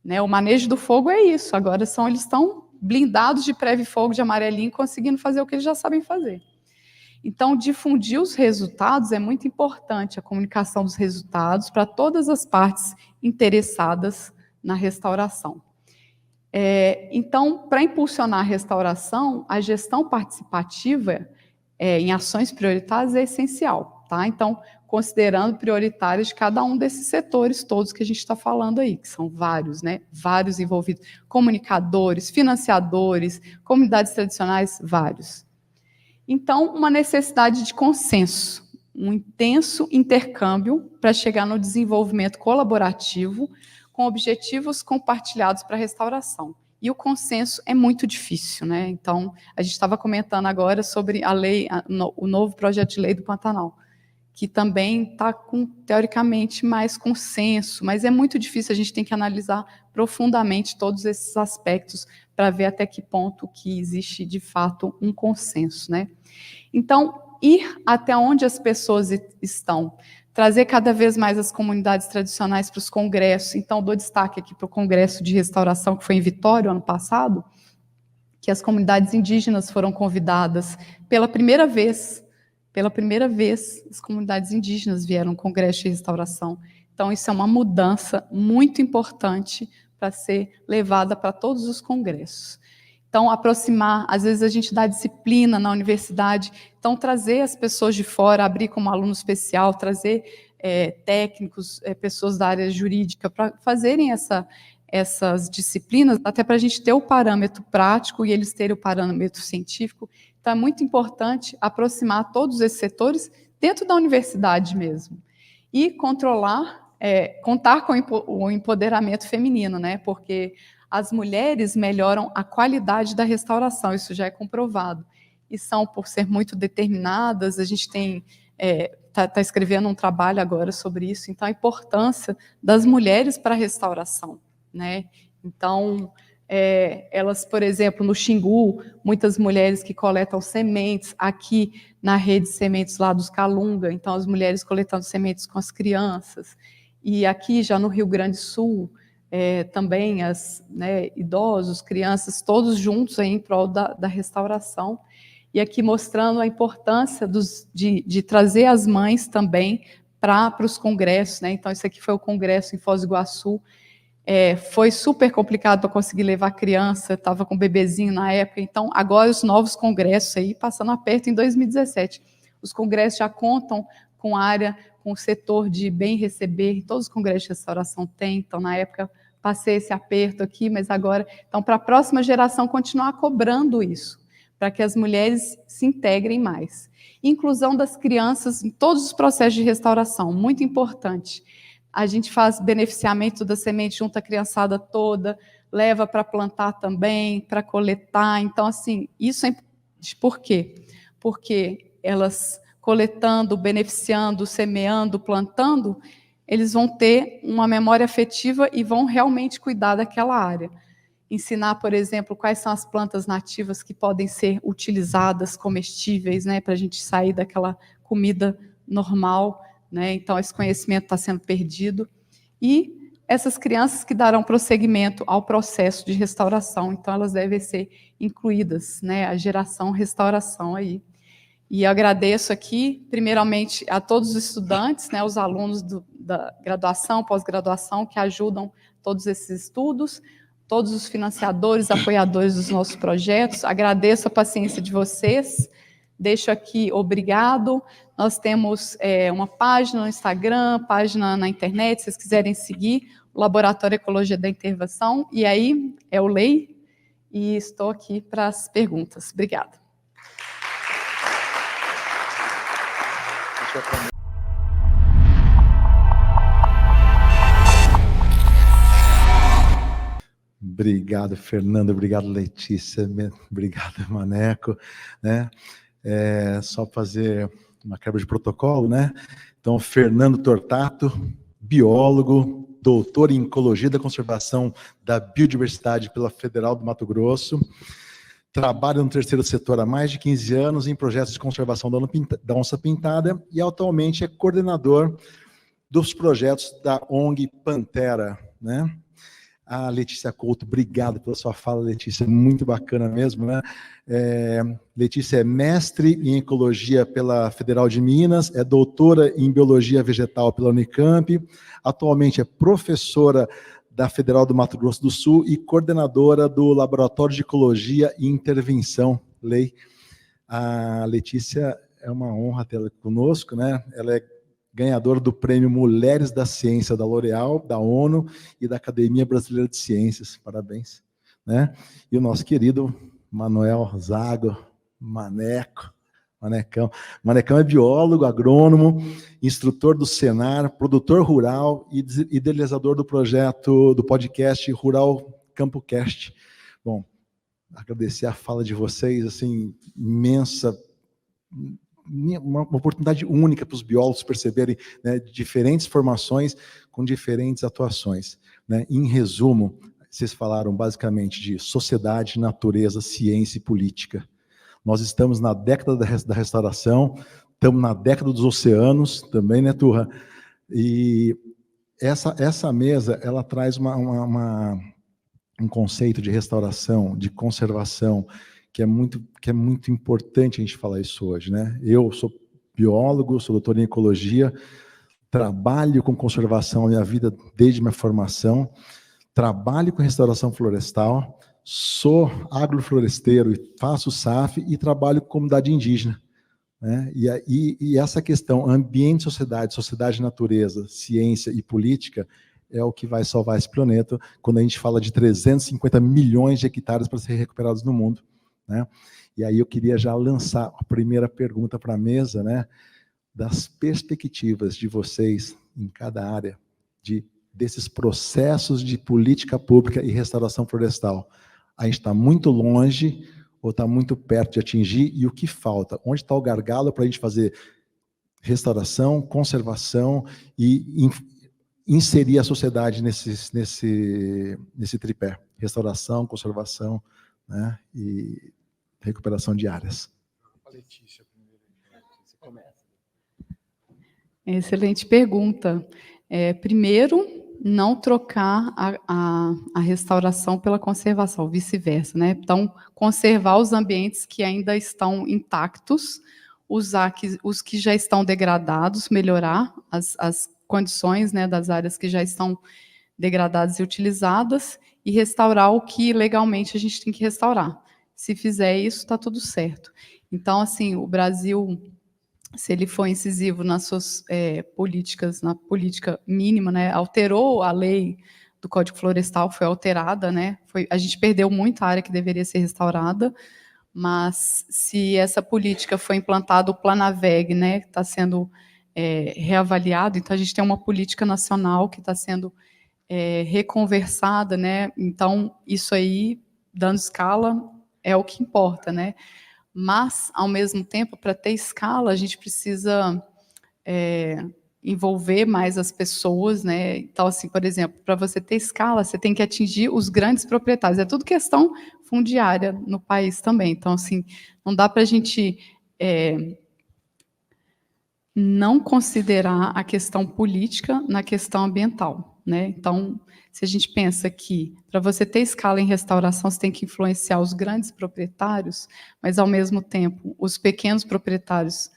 Né? O manejo do fogo é isso, agora eles estão blindados de pré-fogo de amarelinho, conseguindo fazer o que eles já sabem fazer. Então, difundir os resultados é muito importante, a comunicação dos resultados para todas as partes interessadas na restauração. Então, para impulsionar a restauração, a gestão participativa em ações prioritárias é essencial, tá? Então, considerando prioritárias de cada um desses setores todos que a gente está falando aí, que são vários, né? Vários envolvidos, comunicadores, financiadores, comunidades tradicionais, vários. Então, uma necessidade de consenso, um intenso intercâmbio para chegar no desenvolvimento colaborativo com objetivos compartilhados para a restauração. E o consenso é muito difícil, né? Então, a gente estava comentando agora sobre a lei, o novo projeto de lei do Pantanal, que também está com, teoricamente, mais consenso, mas é muito difícil, a gente tem que analisar profundamente todos esses aspectos para ver até que ponto que existe, de fato, um consenso, né? Então, ir até onde as pessoas estão, trazer cada vez mais as comunidades tradicionais para os congressos. Então, dou destaque aqui para o Congresso de Restauração, que foi em Vitória, ano passado, que as comunidades indígenas foram convidadas pela primeira vez, as comunidades indígenas vieram ao Congresso de Restauração. Então, isso é uma mudança muito importante para ser levada para todos os congressos. Então, aproximar, às vezes a gente dá disciplina na universidade, então trazer as pessoas de fora, abrir como aluno especial, trazer técnicos, pessoas da área jurídica, para fazerem essas disciplinas, até para a gente ter o parâmetro prático e eles terem o parâmetro científico. Então, é muito importante aproximar todos esses setores dentro da universidade mesmo. E contar com o empoderamento feminino, né? Porque as mulheres melhoram a qualidade da restauração, isso já é comprovado. E são, por ser muito determinadas, a gente está escrevendo um trabalho agora sobre isso, então a importância das mulheres para a restauração, né? Então, elas, por exemplo, no Xingu, muitas mulheres que coletam sementes, aqui na rede de sementes lá dos Calunga, então as mulheres coletando sementes com as crianças, e aqui já no Rio Grande do Sul, também idosos, crianças, todos juntos aí em prol da restauração, e aqui mostrando a importância de trazer as mães também para os congressos, né? Então, isso aqui foi o congresso em Foz do Iguaçu. Foi super complicado para conseguir levar criança, estava com um bebezinho na época, então agora os novos congressos aí, passando aperto em 2017, os congressos já contam com área, com o setor de bem receber, todos os congressos de restauração têm, então na época passei esse aperto aqui, mas agora, então para a próxima geração continuar cobrando isso, para que as mulheres se integrem mais. Inclusão das crianças em todos os processos de restauração, muito importante. A gente faz beneficiamento da semente junto à criançada toda, leva para plantar também, para coletar. Então, assim, isso é importante. Por quê? Porque elas coletando, beneficiando, semeando, plantando, eles vão ter uma memória afetiva e vão realmente cuidar daquela área. Ensinar, por exemplo, quais são as plantas nativas que podem ser utilizadas, comestíveis, né, para a gente sair daquela comida normal, né? Então, esse conhecimento está sendo perdido. E essas crianças que darão prosseguimento ao processo de restauração, então elas devem ser incluídas, né? A geração restauração aí. E eu agradeço aqui, primeiramente, a todos os estudantes, né, os alunos da graduação, pós-graduação, que ajudam todos esses estudos, todos os financiadores, apoiadores dos nossos projetos. Agradeço a paciência de vocês. Deixo aqui obrigado. Nós temos uma página no Instagram, página na internet, se vocês quiserem seguir, o Laboratório Ecologia da Intervenção, e aí é o Lei, e estou aqui para as perguntas. Obrigada. Obrigado, Fernando. Obrigado, Letícia. Obrigado, Maneco. Né? Só fazer uma quebra de protocolo, né? Então, Fernando Tortato, biólogo, doutor em Ecologia da Conservação da Biodiversidade pela Federal do Mato Grosso, trabalha no terceiro setor há mais de 15 anos em projetos de conservação da onça pintada e atualmente é coordenador dos projetos da ONG Pantera, né? A Letícia Couto, obrigado pela sua fala, Letícia, muito bacana mesmo, né? Letícia é mestre em Ecologia pela Federal de Minas, é doutora em Biologia Vegetal pela Unicamp, atualmente é professora da Federal do Mato Grosso do Sul e coordenadora do Laboratório de Ecologia e Intervenção, Lei. A Letícia, é uma honra tê-la conosco, né? Ela é ganhadora do Prêmio Mulheres da Ciência da L'Oréal, da ONU e da Academia Brasileira de Ciências. Parabéns. Né? E o nosso querido Manuel Zago, Manecão. Manecão é biólogo, agrônomo, instrutor do Senar, produtor rural e idealizador do projeto, do podcast Rural CampoCast. Bom, agradecer a fala de vocês, assim, imensa, uma oportunidade única para os biólogos perceberem, né, diferentes formações com diferentes atuações. Né? Em resumo, vocês falaram basicamente de sociedade, natureza, ciência e política. Nós estamos na década da restauração, estamos na década dos oceanos também, né, Turra? E essa mesa, ela traz um conceito de restauração, de conservação, que é muito importante a gente falar isso hoje, né? Eu sou biólogo, sou doutor em ecologia, trabalho com conservação a minha vida desde minha formação, trabalho com restauração florestal, sou agrofloresteiro e faço SAF e trabalho com comunidade indígena, né? E essa questão ambiente, sociedade e natureza, ciência e política é o que vai salvar esse planeta quando a gente fala de 350 milhões de hectares para ser recuperados no mundo. Né? E aí eu queria já lançar a primeira pergunta para a mesa, né, das perspectivas de vocês em cada área, desses processos de política pública e restauração florestal. A gente está muito longe ou está muito perto de atingir, e o que falta? Onde está o gargalo para a gente fazer restauração, conservação e inserir a sociedade nesse tripé: restauração, conservação, né, e recuperação de áreas. Excelente pergunta. Primeiro, não trocar a restauração pela conservação, vice-versa, né? Então, conservar os ambientes que ainda estão intactos, usar os que já estão degradados, melhorar as condições, né, das áreas que já estão degradadas e utilizadas, e restaurar o que legalmente a gente tem que restaurar. Se fizer isso, está tudo certo. Então, assim, o Brasil, se ele for incisivo nas suas políticas, na política mínima, né, alterou a lei do Código Florestal, foi alterada, né, a gente perdeu muita área que deveria ser restaurada, mas se essa política foi implantada, o Planaveg, né, que está sendo reavaliado, então a gente tem uma política nacional que está sendo reconversada, né, então isso aí, dando escala, é o que importa, né. Mas, ao mesmo tempo, para ter escala, a gente precisa envolver mais as pessoas, né? Então, assim, por exemplo, para você ter escala, você tem que atingir os grandes proprietários. É tudo questão fundiária no país também. Então, assim, não dá para a gente não considerar a questão política na questão ambiental, né? Então, se a gente pensa que para você ter escala em restauração, você tem que influenciar os grandes proprietários, mas ao mesmo tempo, os pequenos proprietários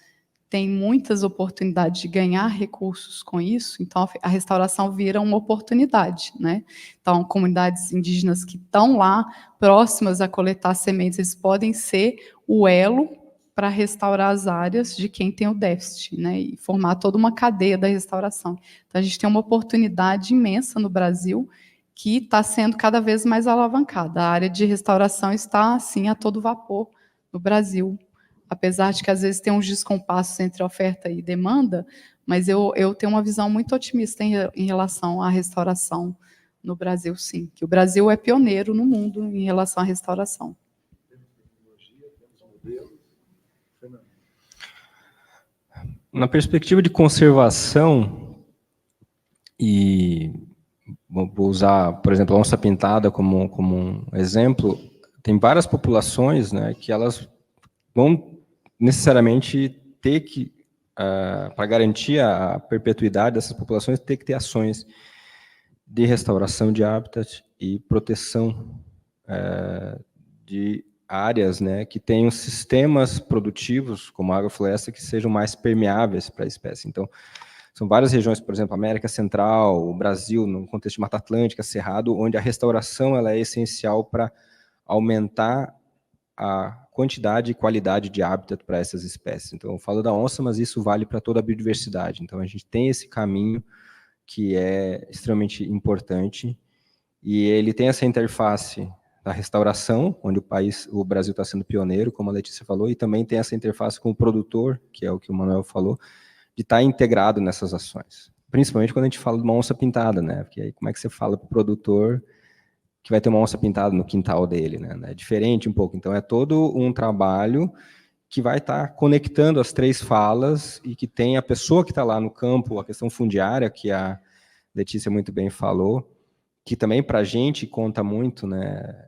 têm muitas oportunidades de ganhar recursos com isso, então a restauração vira uma oportunidade, né? Então, comunidades indígenas que estão lá, próximas a coletar sementes, eles podem ser o elo para restaurar as áreas de quem tem o déficit, né, e formar toda uma cadeia da restauração. Então, a gente tem uma oportunidade imensa no Brasil que está sendo cada vez mais alavancada. A área de restauração está, assim, a todo vapor no Brasil, apesar de que, às vezes, tem uns descompassos entre oferta e demanda, mas eu tenho uma visão muito otimista em relação à restauração no Brasil, sim, que o Brasil é pioneiro no mundo em relação à restauração. Na perspectiva de conservação, e vou usar, por exemplo, a onça-pintada como um exemplo, tem várias populações, né, que elas vão necessariamente ter que, para garantir a perpetuidade dessas populações, ter que ter ações de restauração de hábitat e proteção de áreas, né, que tenham sistemas produtivos, como a agrofloresta, que sejam mais permeáveis para a espécie. Então, são várias regiões, por exemplo, América Central, o Brasil, no contexto de Mata Atlântica, Cerrado, onde a restauração ela é essencial para aumentar a quantidade e qualidade de hábitat para essas espécies. Então, eu falo da onça, mas isso vale para toda a biodiversidade. Então, a gente tem esse caminho que é extremamente importante, e ele tem essa interface da restauração, onde o Brasil está sendo pioneiro, como a Letícia falou, e também tem essa interface com o produtor, que é o que o Manuel falou, de estar integrado nessas ações. Principalmente quando a gente fala de uma onça pintada, né? Porque aí como é que você fala para o produtor que vai ter uma onça pintada no quintal dele, né? É diferente um pouco. Então, é todo um trabalho que vai estar conectando as três falas e que tem a pessoa que está lá no campo, a questão fundiária, que a Letícia muito bem falou, que também para a gente conta muito, né,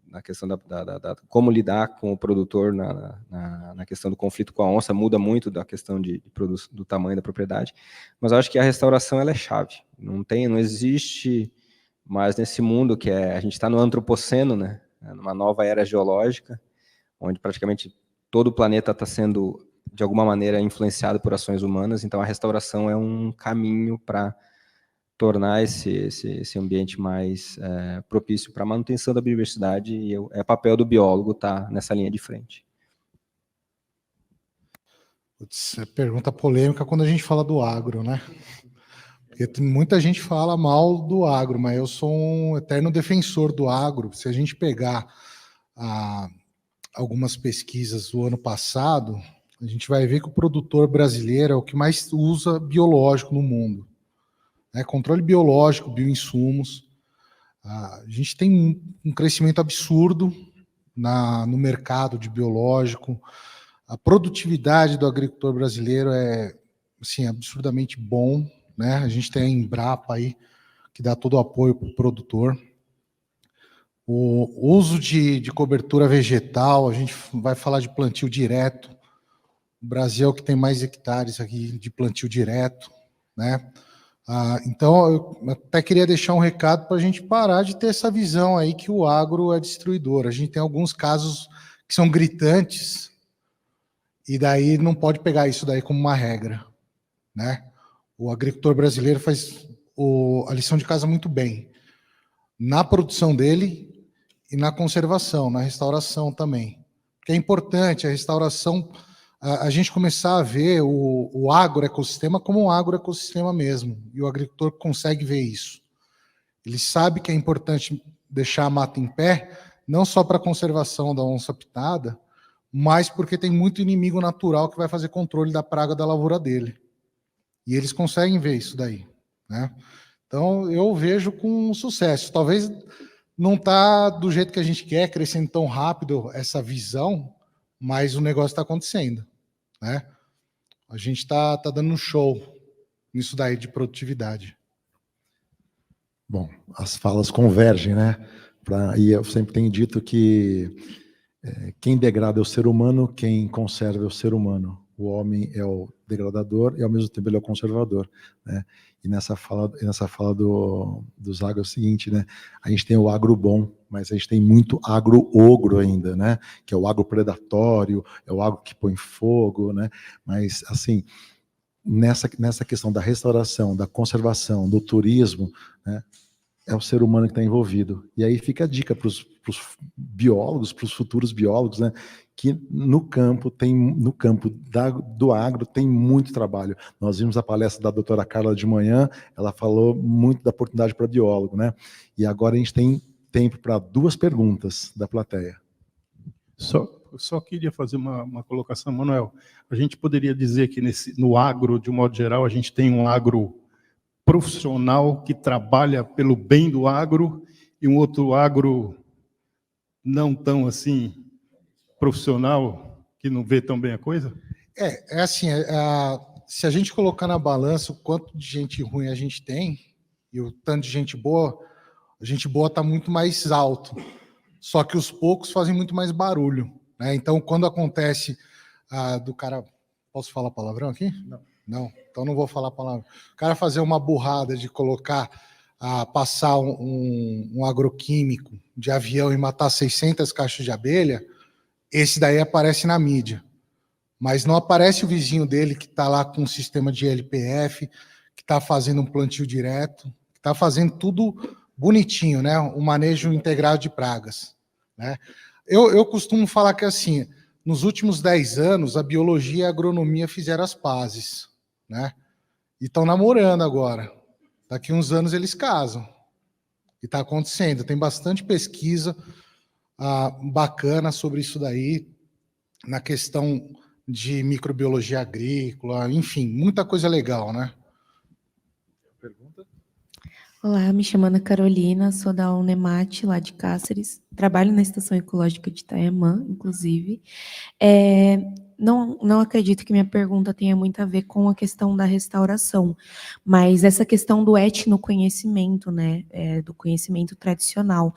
na questão da como lidar com o produtor na questão do conflito com a onça, muda muito da questão do tamanho da propriedade, mas eu acho que a restauração ela é chave, não existe mais nesse mundo que a gente está no antropoceno, né, numa nova era geológica, onde praticamente todo o planeta está sendo, de alguma maneira, influenciado por ações humanas, então a restauração é um caminho para tornar esse ambiente mais propício para a manutenção da biodiversidade, e é papel do biólogo estar nessa linha de frente. Putz, é pergunta polêmica quando a gente fala do agro, né? Porque muita gente fala mal do agro, mas eu sou um eterno defensor do agro. Se a gente pegar algumas pesquisas do ano passado, a gente vai ver que o produtor brasileiro é o que mais usa biológico no mundo. Controle biológico, bioinsumos. A gente tem um crescimento absurdo no mercado de biológico. A produtividade do agricultor brasileiro é assim, absurdamente bom. né? A gente tem a Embrapa aí, que dá todo o apoio para o produtor. O uso de cobertura vegetal, a gente vai falar de plantio direto. O Brasil é o que tem mais hectares aqui de plantio direto, né? Então, eu até queria deixar um recado para a gente parar de ter essa visão aí que o agro é destruidor. A gente tem alguns casos que são gritantes, e daí não pode pegar isso daí como uma regra, né? O agricultor brasileiro faz a lição de casa muito bem, na produção dele e na conservação, na restauração também. Porque é importante a restauração, a gente começar a ver o agroecossistema como um agroecossistema mesmo, e o agricultor consegue ver isso. Ele sabe que é importante deixar a mata em pé, não só para a conservação da onça-pitada, mas porque tem muito inimigo natural que vai fazer controle da praga da lavoura dele. E eles conseguem ver isso daí, né? Então, eu vejo com sucesso. Talvez não está do jeito que a gente quer, crescendo tão rápido essa visão, mas o negócio está acontecendo, né? A gente está dando um show nisso daí de produtividade. Bom, as falas convergem, né? E eu sempre tenho dito que quem degrada é o ser humano, quem conserva é o ser humano. O homem é o degradador e, ao mesmo tempo, ele é o conservador, né? E nessa fala dos agro é o seguinte, né? A gente tem o agro bom, mas a gente tem muito agro-ogro ainda, né? Que é o agro predatório, é o agro que põe fogo, né? Mas, assim, nessa questão da restauração, da conservação, do turismo, né? É o ser humano que está envolvido. E aí fica a dica para os biólogos, para os futuros biólogos, né? Que no campo do agro tem muito trabalho. Nós vimos a palestra da doutora Carla de manhã, ela falou muito da oportunidade para biólogo, né? E agora a gente tem tempo para 2 perguntas da plateia. Só queria fazer uma colocação, Manuel. A gente poderia dizer que no agro, de um modo geral, a gente tem um agro profissional que trabalha pelo bem do agro e um outro agro não tão assim profissional que não vê tão bem a coisa? É assim, se a gente colocar na balança o quanto de gente ruim a gente tem e o tanto de gente boa, a gente boa está muito mais alto. Só que os poucos fazem muito mais barulho, né? Então, quando acontece do cara... Posso falar palavrão aqui? Não, então não vou falar palavra. O cara fazer uma burrada de colocar, passar um agroquímico de avião e matar 600 caixas de abelha, esse daí aparece na mídia. Mas não aparece o vizinho dele que está lá com um sistema de LPF, que está fazendo um plantio direto, que está fazendo tudo bonitinho, né? Um manejo integrado de pragas, né? Eu costumo falar que, assim, nos últimos 10 anos, a biologia e a agronomia fizeram as pazes, né? E estão namorando agora. Daqui uns anos eles casam. E está acontecendo. Tem bastante pesquisa bacana sobre isso daí, na questão de microbiologia agrícola, enfim, muita coisa legal, né? Pergunta? Olá, me chamo Ana Carolina, sou da Unemate, lá de Cáceres, trabalho na Estação Ecológica de Itaiamã, inclusive. Não acredito que minha pergunta tenha muito a ver com a questão da restauração, mas essa questão do etnoconhecimento, né, do conhecimento tradicional.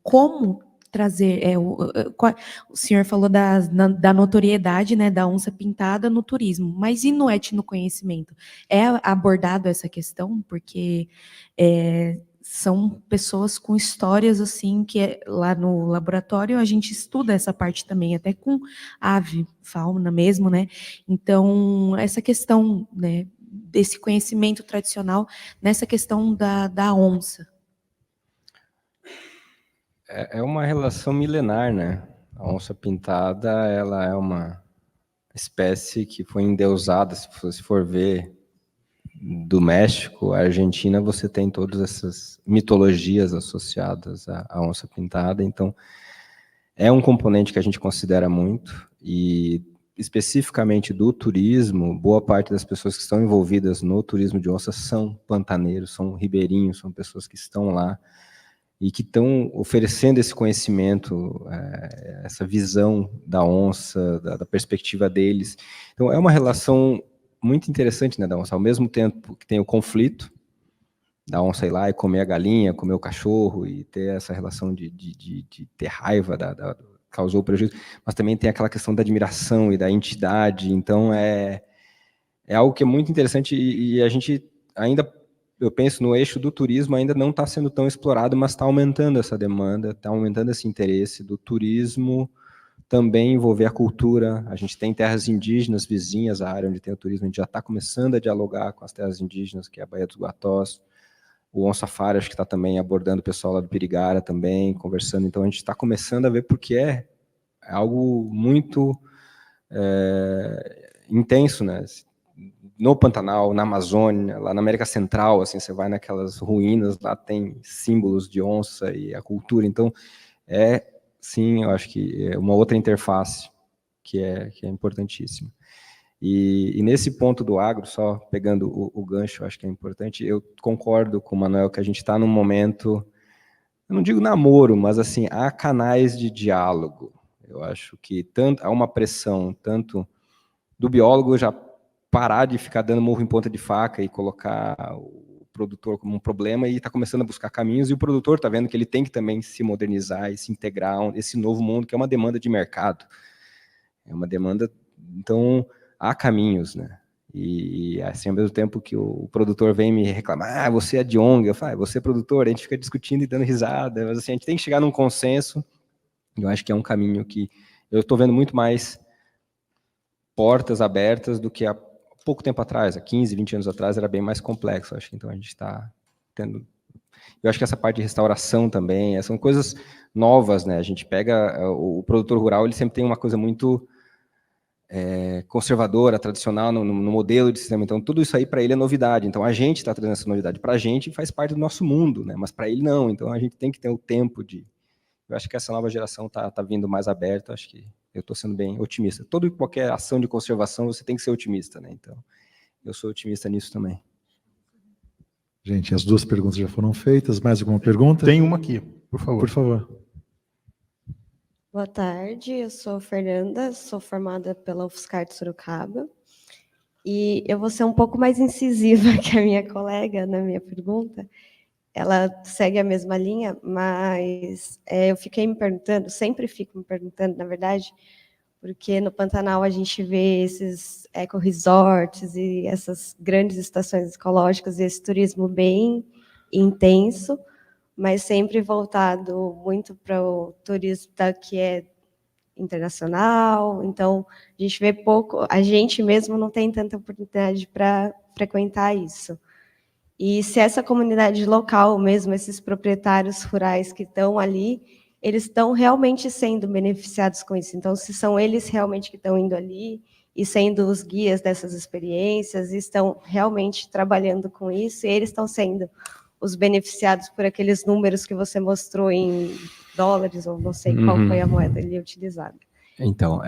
Como trazer... o senhor falou da notoriedade, né, da onça pintada no turismo, mas e no etnoconhecimento? É abordado essa questão? Porque são pessoas com histórias, assim, que lá no laboratório a gente estuda essa parte também, até com ave, fauna mesmo, né? Então, essa questão, né, desse conhecimento tradicional nessa questão da onça. É uma relação milenar, né? A onça pintada, ela é uma espécie que foi endeusada, se for ver do México, a Argentina, você tem todas essas mitologias associadas à onça pintada, então é um componente que a gente considera muito, e especificamente do turismo, boa parte das pessoas que estão envolvidas no turismo de onça são pantaneiros, são ribeirinhos, são pessoas que estão lá e que estão oferecendo esse conhecimento, essa visão da onça, da perspectiva deles. Então, é uma relação muito interessante, né, da onça. Ao mesmo tempo que tem o conflito, da onça ir lá e comer a galinha, comer o cachorro, e ter essa relação de ter raiva, causou prejuízo, mas também tem aquela questão da admiração e da entidade. Então, é algo que é muito interessante, e a gente ainda, eu penso, no eixo do turismo, ainda não está sendo tão explorado, mas está aumentando essa demanda, está aumentando esse interesse do turismo, também envolver a cultura. A gente tem terras indígenas vizinhas à área onde tem o turismo, a gente já está começando a dialogar com as terras indígenas, que é a Baía dos Guatós, o On Safari, acho que está também abordando o pessoal lá do Pirigara também, conversando. Então, a gente está começando a ver, porque é algo muito intenso, né? No Pantanal, na Amazônia, lá na América Central, assim, você vai naquelas ruínas, lá tem símbolos de onça e a cultura. Então, sim, eu acho que é uma outra interface que é importantíssima. E nesse ponto do agro, só pegando o gancho, acho que é importante, eu concordo com o Manuel que a gente está num momento, eu não digo namoro, mas assim, há canais de diálogo. Eu acho que há uma pressão, tanto do biólogo já parar de ficar dando murro em ponta de faca e colocar o produtor como um problema, e está começando a buscar caminhos, e o produtor está vendo que ele tem que também se modernizar e se integrar a esse novo mundo, que é uma demanda de mercado. É uma demanda, então há caminhos, né? E assim, ao mesmo tempo que o produtor vem me reclamar, você é de ONG, eu falo, você é produtor, a gente fica discutindo e dando risada, mas assim, a gente tem que chegar num consenso, e eu acho que é um caminho que eu estou vendo muito mais portas abertas do que há pouco tempo atrás, há 15, 20 anos atrás, era bem mais complexo. Acho que então a gente está tendo... Eu acho que essa parte de restauração também, são coisas novas, né? A gente pega o produtor rural, ele sempre tem uma coisa muito conservadora, tradicional, no modelo de sistema. Então, tudo isso aí para ele é novidade. Então, a gente está trazendo essa novidade para a gente, faz parte do nosso mundo, né? Mas para ele não. Então, a gente tem que ter o tempo de... Eu acho que essa nova geração está vindo mais aberta, acho que eu estou sendo bem otimista. Toda e qualquer ação de conservação, você tem que ser otimista, né? Então, eu sou otimista nisso também. Gente, as duas perguntas já foram feitas. Mais alguma pergunta? Tem uma aqui, por favor. Por favor. Boa tarde, eu sou Fernanda, sou formada pela UFSCar de Sorocaba. E eu vou ser um pouco mais incisiva que a minha colega na minha pergunta. Ela segue a mesma linha, mas eu fiquei me perguntando, sempre fico me perguntando, na verdade, porque no Pantanal a gente vê esses eco-resorts e essas grandes estações ecológicas e esse turismo bem intenso, mas sempre voltado muito para o turista que é internacional. Então, a gente vê pouco, a gente mesmo não tem tanta oportunidade para frequentar isso. E se essa comunidade local mesmo, esses proprietários rurais que estão ali, eles estão realmente sendo beneficiados com isso. Então, se são eles realmente que estão indo ali e sendo os guias dessas experiências, e estão realmente trabalhando com isso, e eles estão sendo os beneficiados por aqueles números que você mostrou em dólares, ou não sei qual foi a moeda ali utilizada. Então,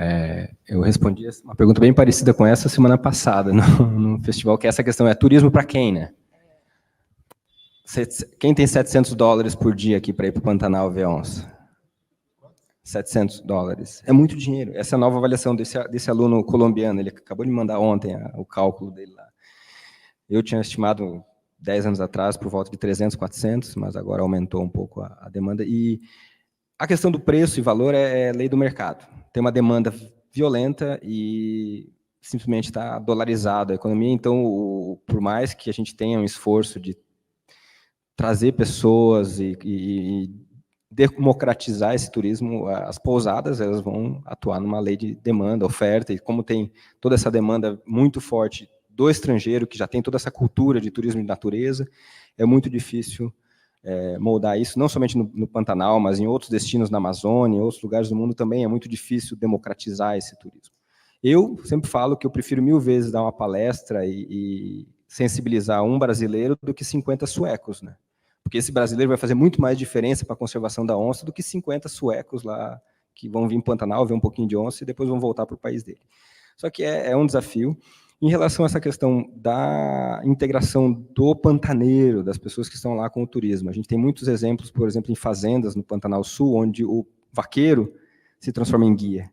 eu respondi uma pergunta bem parecida com essa semana passada, no festival, que essa questão é turismo para quem, né? Quem tem $700 por dia aqui para ir para o Pantanal ver onça? $700. É muito dinheiro. Essa é a nova avaliação desse aluno colombiano. Ele acabou de mandar ontem o cálculo dele lá. Eu tinha estimado 10 anos atrás por volta de 300, 400, mas agora aumentou um pouco a demanda. E a questão do preço e valor é lei do mercado. Tem uma demanda violenta e simplesmente está dolarizada a economia. Então, por mais que a gente tenha um esforço de trazer pessoas e democratizar esse turismo, as pousadas elas vão atuar numa lei de demanda, oferta, e como tem toda essa demanda muito forte do estrangeiro, que já tem toda essa cultura de turismo de natureza, é muito difícil moldar isso, não somente no Pantanal, mas em outros destinos na Amazônia, em outros lugares do mundo também é muito difícil democratizar esse turismo. Eu sempre falo que eu prefiro 1000 vezes dar uma palestra e sensibilizar um brasileiro do que 50 suecos, né? Porque esse brasileiro vai fazer muito mais diferença para a conservação da onça do que 50 suecos lá, que vão vir em Pantanal, ver um pouquinho de onça e depois vão voltar para o país dele. Só que é um desafio. Em relação a essa questão da integração do pantaneiro, das pessoas que estão lá com o turismo, a gente tem muitos exemplos, por exemplo, em fazendas no Pantanal Sul, onde o vaqueiro se transforma em guia.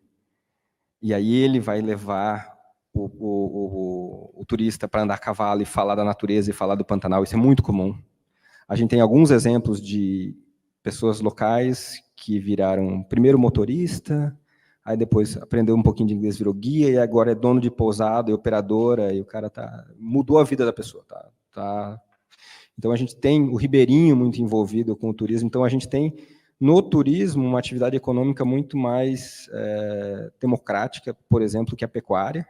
E aí ele vai levar o turista para andar a cavalo e falar da natureza e falar do Pantanal. Isso é muito comum. A gente tem alguns exemplos de pessoas locais que viraram primeiro motorista, aí depois aprendeu um pouquinho de inglês, virou guia, e agora é dono de pousada e operadora, e o cara mudou a vida da pessoa. Então, a gente tem o ribeirinho muito envolvido com o turismo, então a gente tem, no turismo, uma atividade econômica muito mais democrática, por exemplo, que a pecuária.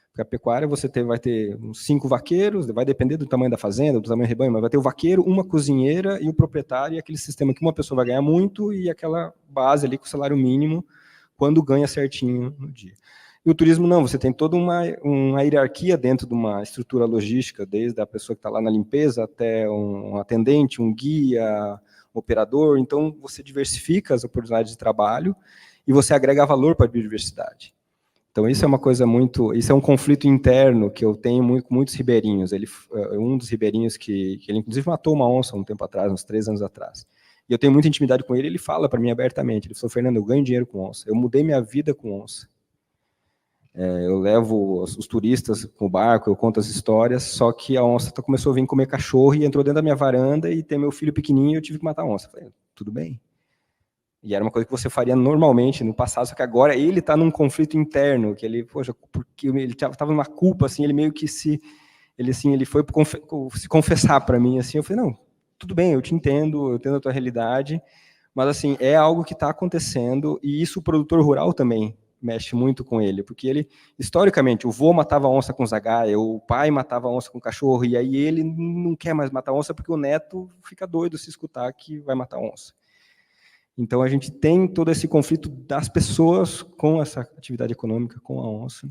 Porque a pecuária vai ter uns 5 vaqueiros, vai depender do tamanho da fazenda, do tamanho do rebanho, mas vai ter o vaqueiro, uma cozinheira e o proprietário, e aquele sistema que uma pessoa vai ganhar muito e aquela base ali com o salário mínimo, quando ganha certinho no dia. E o turismo não, você tem toda uma hierarquia dentro de uma estrutura logística, desde a pessoa que está lá na limpeza até um atendente, um guia, um operador. Então, você diversifica as oportunidades de trabalho e você agrega valor para a biodiversidade. Então, isso é uma coisa isso é um conflito interno que eu tenho com muitos ribeirinhos. Um dos ribeirinhos que ele, inclusive, matou uma onça um tempo atrás, uns 3 anos atrás. E eu tenho muita intimidade com ele, ele fala para mim abertamente, ele falou, Fernando, eu ganho dinheiro com onça, eu mudei minha vida com onça. Eu levo os turistas com o barco, eu conto as histórias, só que a onça começou a vir comer cachorro e entrou dentro da minha varanda e tem meu filho pequenininho e eu tive que matar a onça. Eu falei, tudo bem. E era uma coisa que você faria normalmente no passado, só que agora ele está num conflito interno, que ele, poxa, porque ele estava numa culpa, assim, ele meio que ele foi se confessar para mim, assim, eu falei, não, tudo bem, eu te entendo, eu entendo a tua realidade, mas, assim, é algo que está acontecendo, e isso o produtor rural também mexe muito com ele, porque ele, historicamente, o vô matava onça com zagaia, o pai matava onça com cachorro, e aí ele não quer mais matar onça, porque o neto fica doido se escutar que vai matar onça. Então, a gente tem todo esse conflito das pessoas com essa atividade econômica, com a onça.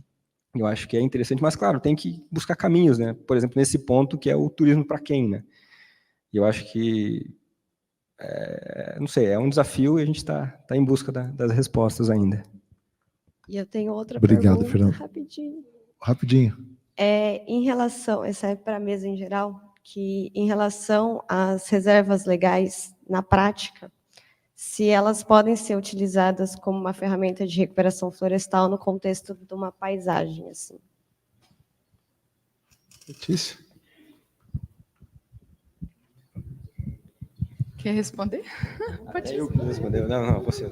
Eu acho que é interessante, mas, claro, tem que buscar caminhos, né? Por exemplo, nesse ponto, que é o turismo para quem, né? E eu acho que, não sei, é um desafio e a gente está em busca das respostas ainda. E eu tenho outra Obrigado, pergunta, Fernando. Rapidinho. Em relação, essa é para a mesa em geral, que em relação às reservas legais, na prática, se elas podem ser utilizadas como uma ferramenta de recuperação florestal no contexto de uma paisagem, assim. Letícia? Quer responder? Pode Eu que respondeu. Não, você.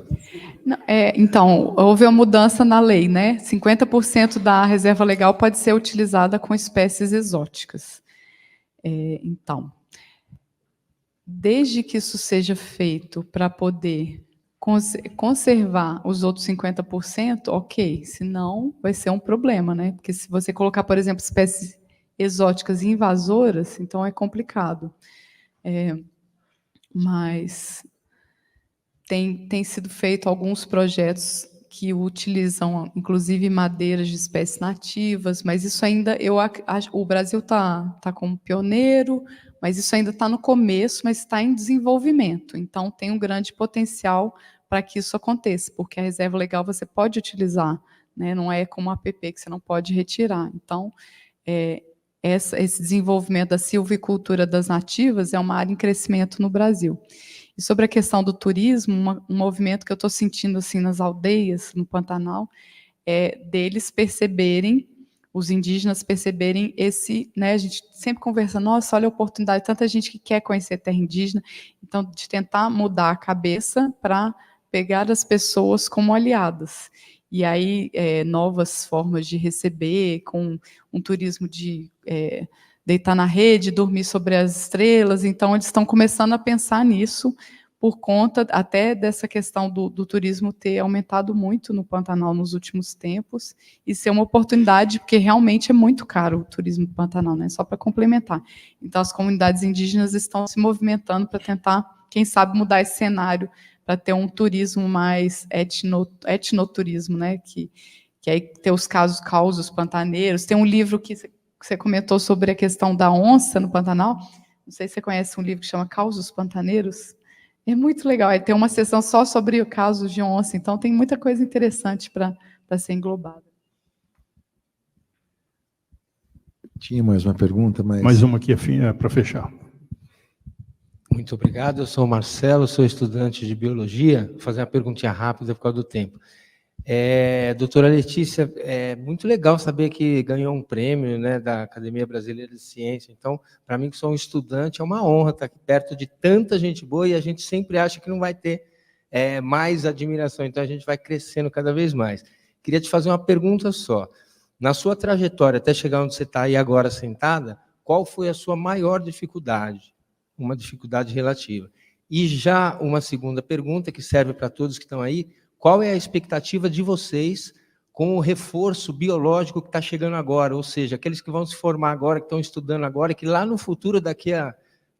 Não, então, houve uma mudança na lei, né? 50% da reserva legal pode ser utilizada com espécies exóticas. Então, desde que isso seja feito para poder conservar os outros 50%, ok, senão vai ser um problema, né? Porque se você colocar, por exemplo, espécies exóticas e invasoras, então é complicado. Mas tem sido feito alguns projetos que utilizam, inclusive, madeiras de espécies nativas, mas isso ainda, o Brasil está como pioneiro, mas isso ainda está no começo, mas está em desenvolvimento. Então, tem um grande potencial para que isso aconteça, porque a reserva legal você pode utilizar, né? Não é como a APP que você não pode retirar. Então, esse desenvolvimento da silvicultura das nativas é uma área em crescimento no Brasil. E sobre a questão do turismo, um movimento que eu estou sentindo assim nas aldeias, no Pantanal, é deles perceberem, os indígenas perceberem né, a gente sempre conversa, nossa, olha a oportunidade, tanta gente que quer conhecer a terra indígena, então de tentar mudar a cabeça para pegar as pessoas como aliadas. E aí, novas formas de receber, com um turismo de deitar na rede, dormir sobre as estrelas. Então, eles estão começando a pensar nisso, por conta até dessa questão do turismo ter aumentado muito no Pantanal nos últimos tempos, e ser uma oportunidade, porque realmente é muito caro o turismo do Pantanal, né? Só para complementar. Então, as comunidades indígenas estão se movimentando para tentar, quem sabe, mudar esse cenário, para ter um turismo mais etnoturismo, né? Que aí tem os causos pantaneiros. Tem um livro que você comentou sobre a questão da onça no Pantanal. Não sei se você conhece um livro que chama Causos Pantaneiros. É muito legal. Aí tem uma sessão só sobre casos de onça. Então, tem muita coisa interessante para ser englobada. Tinha mais uma pergunta, mas... Mais uma aqui para fechar. Muito obrigado. Eu sou o Marcelo, sou estudante de biologia. Vou fazer uma perguntinha rápida por causa do tempo. Doutora Letícia, é muito legal saber que ganhou um prêmio, né, da Academia Brasileira de Ciência. Então, para mim, que sou um estudante, é uma honra estar aqui perto de tanta gente boa, e a gente sempre acha que não vai ter mais admiração, então a gente vai crescendo cada vez mais. Queria te fazer uma pergunta só. Na sua trajetória, até chegar onde você está aí agora sentada, qual foi a sua maior dificuldade? Uma dificuldade relativa. E já uma segunda pergunta, que serve para todos que estão aí: qual é a expectativa de vocês com o reforço biológico que está chegando agora? Ou seja, aqueles que vão se formar agora, que estão estudando agora, que lá no futuro, daqui a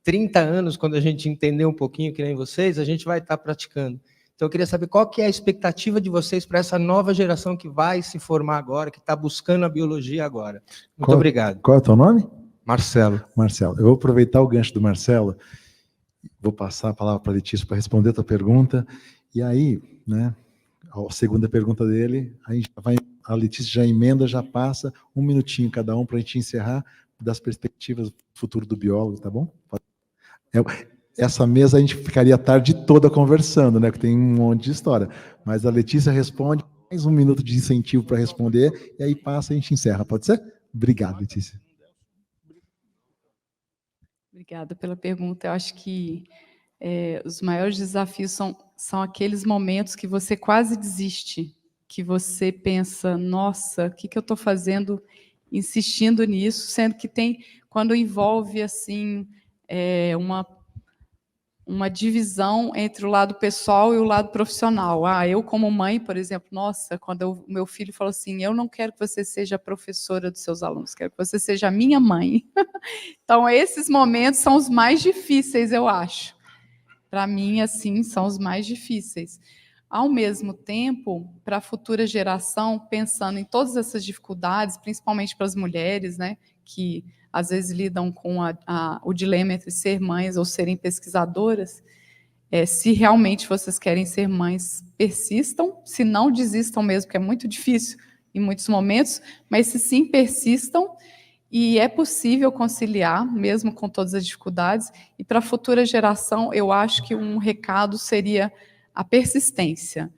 30 anos, quando a gente entender um pouquinho, que nem vocês, a gente vai estar praticando. Então, eu queria saber qual que é a expectativa de vocês para essa nova geração que vai se formar agora, que está buscando a biologia agora. Muito obrigado. Qual é o teu nome? Marcelo. Marcelo. Eu vou aproveitar o gancho do Marcelo, vou passar a palavra para a Letícia para responder a tua pergunta, e aí, né, a segunda pergunta dele, a Letícia já emenda, já passa 1 minutinho cada um para a gente encerrar, das perspectivas do futuro do biólogo, tá bom? Essa mesa a gente ficaria a tarde toda conversando, né, que tem um monte de história, mas a Letícia responde, mais 1 minuto de incentivo para responder, e aí passa e a gente encerra, pode ser? Obrigado, Letícia. Obrigada pela pergunta. Eu acho que os maiores desafios são aqueles momentos que você quase desiste, que você pensa, nossa, o que eu estou fazendo insistindo nisso, sendo que quando envolve assim, uma divisão entre o lado pessoal e o lado profissional. Eu como mãe, por exemplo, nossa, quando o meu filho falou assim, eu não quero que você seja a professora dos seus alunos, quero que você seja a minha mãe. Então, esses momentos são os mais difíceis, eu acho. Para mim, assim, são os mais difíceis. Ao mesmo tempo, para a futura geração, pensando em todas essas dificuldades, principalmente para as mulheres, né, que às vezes lidam com o dilema entre ser mães ou serem pesquisadoras, se realmente vocês querem ser mães, persistam, se não desistam mesmo, porque é muito difícil em muitos momentos, mas se sim, persistam, e é possível conciliar, mesmo com todas as dificuldades, e para a futura geração, eu acho que um recado seria a persistência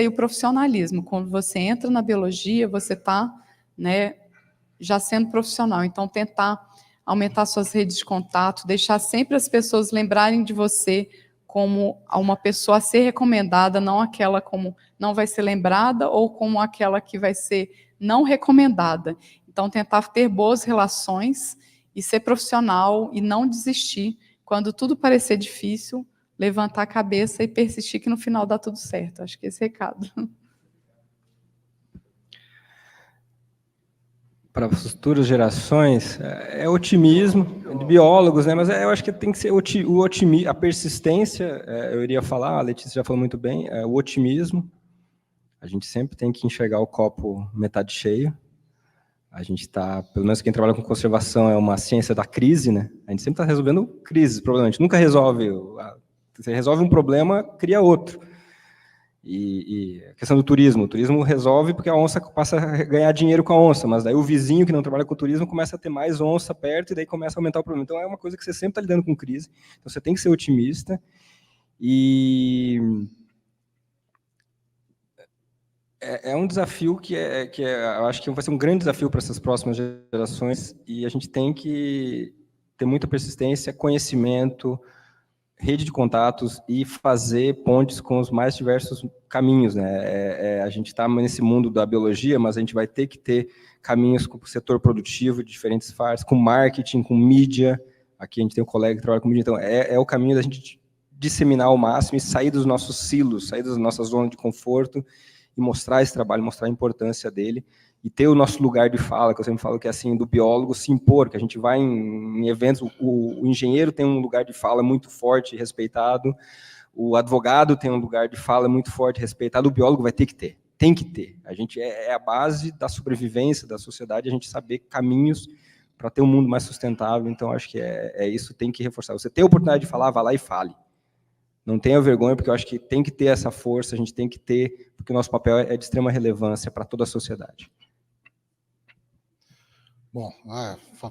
e o profissionalismo. Quando você entra na biologia, você está, né, já sendo profissional, então tentar aumentar suas redes de contato, deixar sempre as pessoas lembrarem de você como uma pessoa a ser recomendada, não aquela como não vai ser lembrada ou como aquela que vai ser não recomendada. Então, tentar ter boas relações e ser profissional e não desistir. Quando tudo parecer difícil, levantar a cabeça e persistir que no final dá tudo certo. Acho que esse é o recado. Para as futuras gerações, é otimismo de biólogos, né? Mas eu acho que tem que ser o otimismo, a persistência, eu iria falar, a Letícia já falou muito bem, o otimismo. A gente sempre tem que enxergar o copo metade cheio. A gente está, pelo menos quem trabalha com conservação, é uma ciência da crise, né? A gente sempre está resolvendo crises, provavelmente. Nunca resolve. Você resolve um problema, cria outro. E a questão do turismo. O turismo resolve porque a onça passa a ganhar dinheiro com a onça, mas daí o vizinho que não trabalha com o turismo começa a ter mais onça perto e daí começa a aumentar o problema. Então, é uma coisa que você sempre está lidando com crise. Então, você tem que ser otimista. E é um desafio que eu acho que vai ser um grande desafio para essas próximas gerações, e a gente tem que ter muita persistência, conhecimento, rede de contatos e fazer pontes com os mais diversos caminhos, né? A gente está nesse mundo da biologia, mas a gente vai ter que ter caminhos com o setor produtivo de diferentes fases, com marketing, com mídia. Aqui a gente tem um colega que trabalha com mídia, então é o caminho da gente disseminar ao máximo e sair dos nossos silos, sair da nossa zona de conforto e mostrar esse trabalho, mostrar a importância dele e ter o nosso lugar de fala, que eu sempre falo que é assim, do biólogo se impor, que a gente vai em eventos, o engenheiro tem um lugar de fala muito forte e respeitado, o advogado tem um lugar de fala muito forte e respeitado, o biólogo vai ter que ter, tem que ter. A gente é a base da sobrevivência da sociedade, a gente saber caminhos para ter um mundo mais sustentável, então acho que isso, tem que reforçar. Você tem a oportunidade de falar, vá lá e fale. Não tenha vergonha, porque eu acho que tem que ter essa força, a gente tem que ter, porque o nosso papel é de extrema relevância para toda a sociedade. Bom,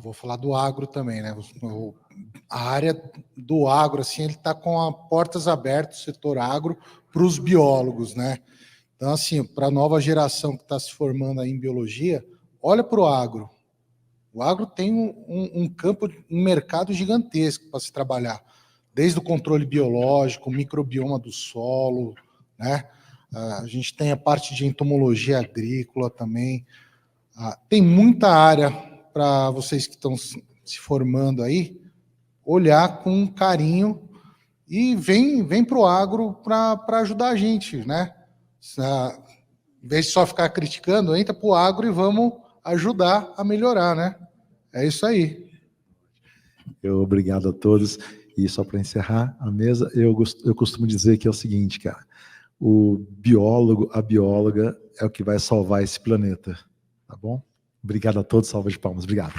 vou falar do agro também, né? A área do agro, assim, ele está com as portas abertas, o setor agro, para os biólogos, né? Então, assim, para a nova geração que está se formando aí em biologia, olha para o agro. O agro tem um campo, um mercado gigantesco para se trabalhar, desde o controle biológico, o microbioma do solo, né? A gente tem a parte de entomologia agrícola também. Tem muita área para vocês que estão se formando aí, olhar com carinho e vem para o agro para ajudar a gente, né? Em vez de só ficar criticando, entra para o agro e vamos ajudar a melhorar, né? É isso aí. Obrigado a todos. E só para encerrar a mesa, eu costumo dizer que é o seguinte, cara, o biólogo, a bióloga é o que vai salvar esse planeta, tá bom? Obrigado a todos, salva de palmas, obrigado.